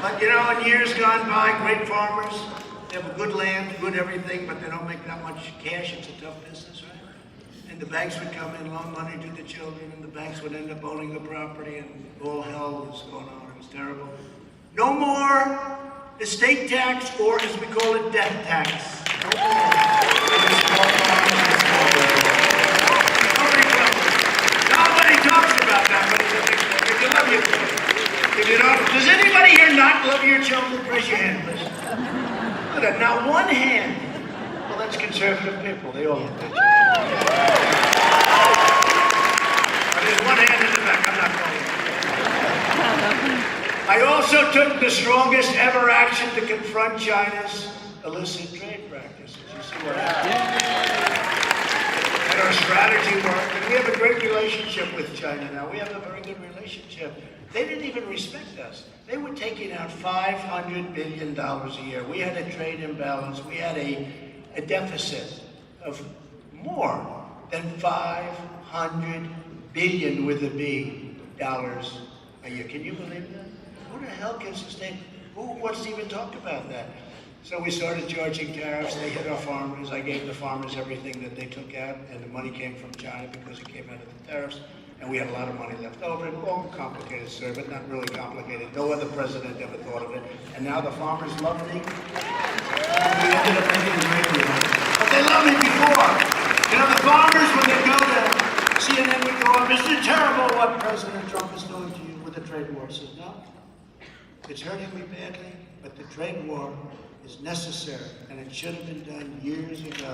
But you know, in years gone by, great farmers, they have a good land, good everything, but they don't make that much cash. It's a tough business, right? And the banks would come in, loan money to the children, and the banks would end up owning the property, and all hell was going on. It was terrible. No more estate tax, or as we call it, death tax. No more. Nobody talks about that, but it's a big thing. If you love your children. If you don't, does anybody here not love your children? Raise your hand, please. Look at that, not one hand. Well, that's conservative people. They all love their children. But there's one hand in the back. I'm not calling. I also took the strongest ever action to confront China's illicit trade practices. You see what happened? And our strategy worked. And we have a great relationship with China now. We have a very good relationship. They didn't even respect us. They were taking out $500 billion a year. We had a trade imbalance. We had a deficit of more than $500 billion with a B dollars a year. Can you believe that? Who the hell can sustain? Who wants to even talk about that? So we started charging tariffs. They hit our farmers. I gave the farmers everything that they took out, and the money came from China because it came out of the tariffs. And we had a lot of money left over. It was all complicated, sir, but not really complicated. No other president ever thought of it. And now the farmers love me. We ended up making a great deal. But they loved me before. You know, the farmers, when they go to CNN, we go, "This is terrible what President Trump is doing to you with the trade war." I said, no, it's hurting me badly, but the trade war is necessary, and it should have been done years ago.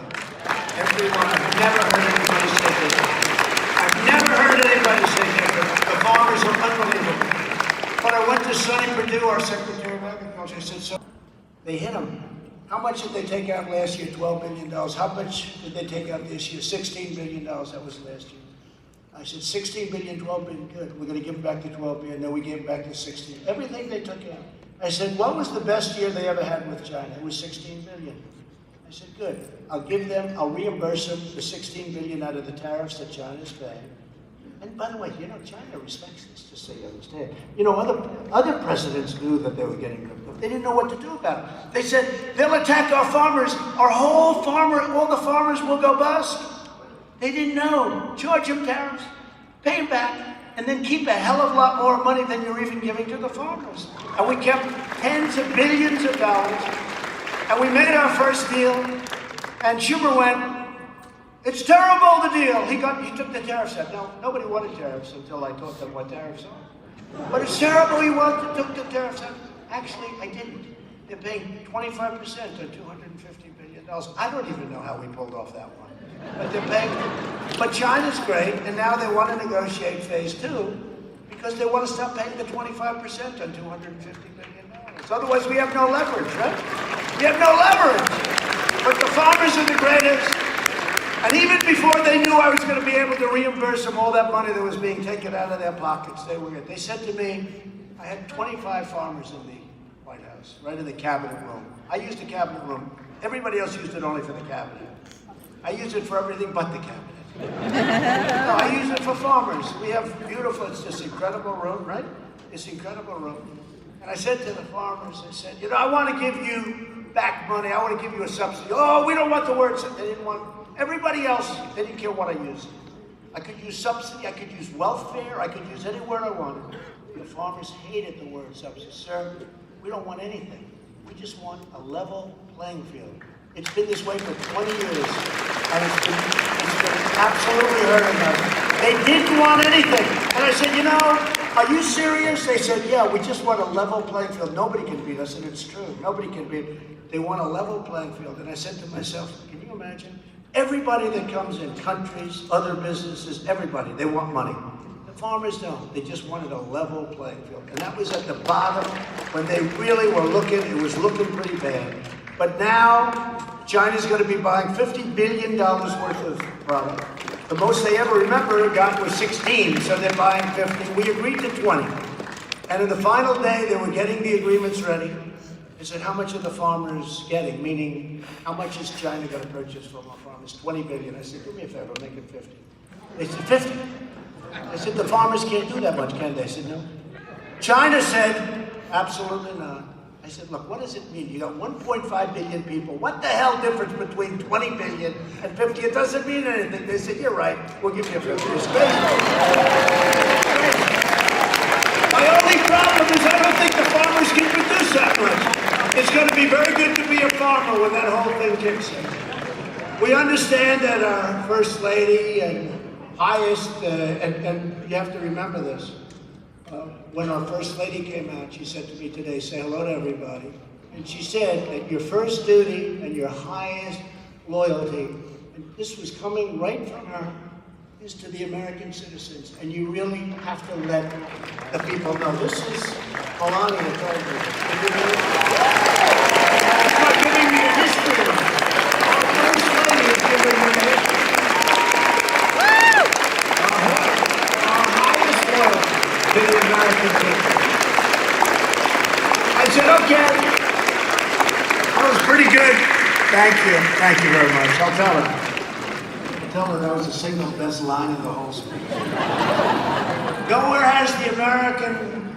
Everyone, I've never heard anybody say this. I've never heard anybody say that. The farmers are unbelievable. But I went to Sonny Perdue, our Secretary of Agriculture. I said, so they hit them. How much did they take out last year? $12 billion. How much did they take out this year? $16 billion. That was last year. I said, 16 billion, 12 billion, good. We're going to give them back to 12 billion. No, we gave them back to 16. Everything they took out. I said, what was the best year they ever had with China? It was 16 billion. I said, good. I'll reimburse them the 16 billion out of the tariffs that China's paying. And by the way, you know, China respects this, just so you understand. You know, other presidents knew that they were getting ripped off. They didn't know what to do about it. They said, they'll attack our farmers. All the farmers will go bust. They didn't know. Charge them tariffs, pay them back, and then keep a hell of a lot more money than you're even giving to the farmers. And we kept tens of billions of dollars. And we made our first deal, and Schumer went, it's terrible, the deal. He took the tariffs out. No, nobody wanted tariffs until I taught them what tariffs are. But it's terrible he took the tariffs out. Actually, I didn't. They're paying 25% on $250 billion. I don't even know how we pulled off that one. But they're paying. But China's great, and now they want to negotiate phase 2 because they want to stop paying the 25% on $250 billion. Otherwise, we have no leverage, right? We have no leverage. But the farmers are the greatest. And even before they knew I was going to be able to reimburse them all that money that was being taken out of their pockets, they said to me, I had 25 farmers in the White House, right in the cabinet room. I used the cabinet room. Everybody else used it only for the cabinet. I use it for everything but the cabinet. No, I use it for farmers. We have beautiful, it's this incredible room, right? This incredible room. And I said to the farmers, I said, you know, I want to give you back money. I want to give you a subsidy. Oh, we don't want the word. They didn't want, everybody else, they didn't care what I used. I could use subsidy, I could use welfare, I could use any word I wanted. The farmers hated the word subsidy. Sir, we don't want anything. We just want a level playing field. It's been this way for 20 years, and it's been absolutely hurting us. They didn't want anything. And I said, you know, are you serious? They said, yeah, we just want a level playing field. Nobody can beat us, and it's true. Nobody can beat. They want a level playing field. And I said to myself, can you imagine? Everybody that comes in, countries, other businesses, everybody, they want money. The farmers don't. They just wanted a level playing field. And that was at the bottom when they really were looking, it was looking pretty bad. But now, China's going to be buying $50 billion worth of product. The most they ever got was 16, so they're buying 50. We agreed to 20. And in the final day, they were getting the agreements ready. They said, how much are the farmers getting? Meaning, how much is China going to purchase from our farmers? 20 billion. I said, do me a favor, make it 50. They said, 50. I said, the farmers can't do that much, can they? I said, no. China said, absolutely not. I said, look, what does it mean? You got 1.5 billion people. What the hell difference between 20 billion and 50? It doesn't mean anything. They said, you're right. We'll give you 50. It's crazy. My only problem is I don't think the farmers can produce that much. It's going to be very good to be a farmer when that whole thing kicks in. We understand that our First Lady and highest, and you have to remember this, when our First Lady came out, she said to me today, say hello to everybody. And she said that your first duty and your highest loyalty, and this was coming right from her, is to the American citizens. And you really have to let the people know. This is Melania told me. It's not giving me a history. Our First Lady is giving me a history. Our highest loyalty to the American people. I said, okay. That was pretty good. Thank you. Thank you very much. I'll tell her. That was the single best line in the whole speech. Nowhere has the American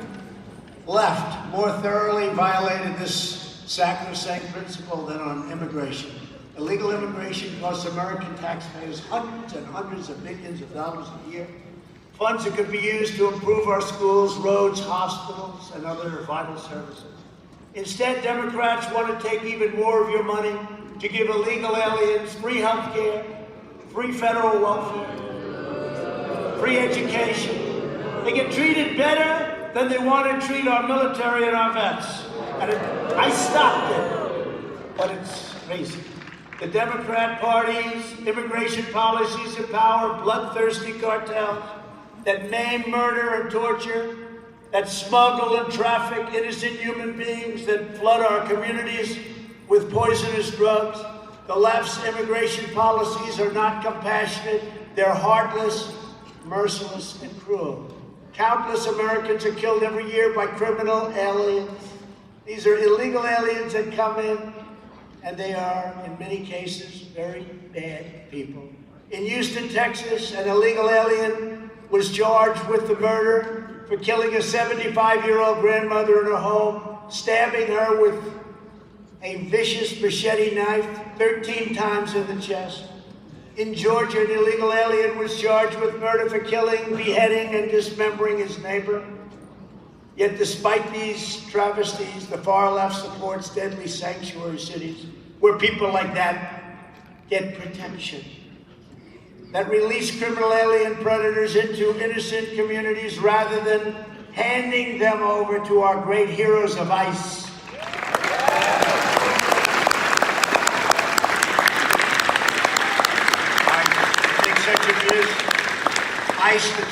left more thoroughly violated this sacrosanct principle than on immigration. Illegal immigration costs American taxpayers hundreds and hundreds of billions of dollars a year. Funds that could be used to improve our schools, roads, hospitals, and other vital services. Instead, Democrats want to take even more of your money to give illegal aliens free health care, free federal welfare, free education. They get treated better than they want to treat our military and our vets. And I stopped it, but it's crazy. The Democrat Party's immigration policies empower bloodthirsty cartels that maim, murder, and torture, that smuggle and traffic innocent human beings, that flood our communities with poisonous drugs. The left's immigration policies are not compassionate. They're heartless, merciless, and cruel. Countless Americans are killed every year by criminal aliens. These are illegal aliens that come in, and they are, in many cases, very bad people. In Houston, Texas, an illegal alien was charged with the murder for killing a 75-year-old grandmother in her home, stabbing her with a vicious machete knife 13 times in the chest. In Georgia, an illegal alien was charged with murder for killing, beheading, and dismembering his neighbor. Yet despite these travesties, the far left supports deadly sanctuary cities where people like that get protection, that release criminal alien predators into innocent communities rather than handing them over to our great heroes of ICE. ICE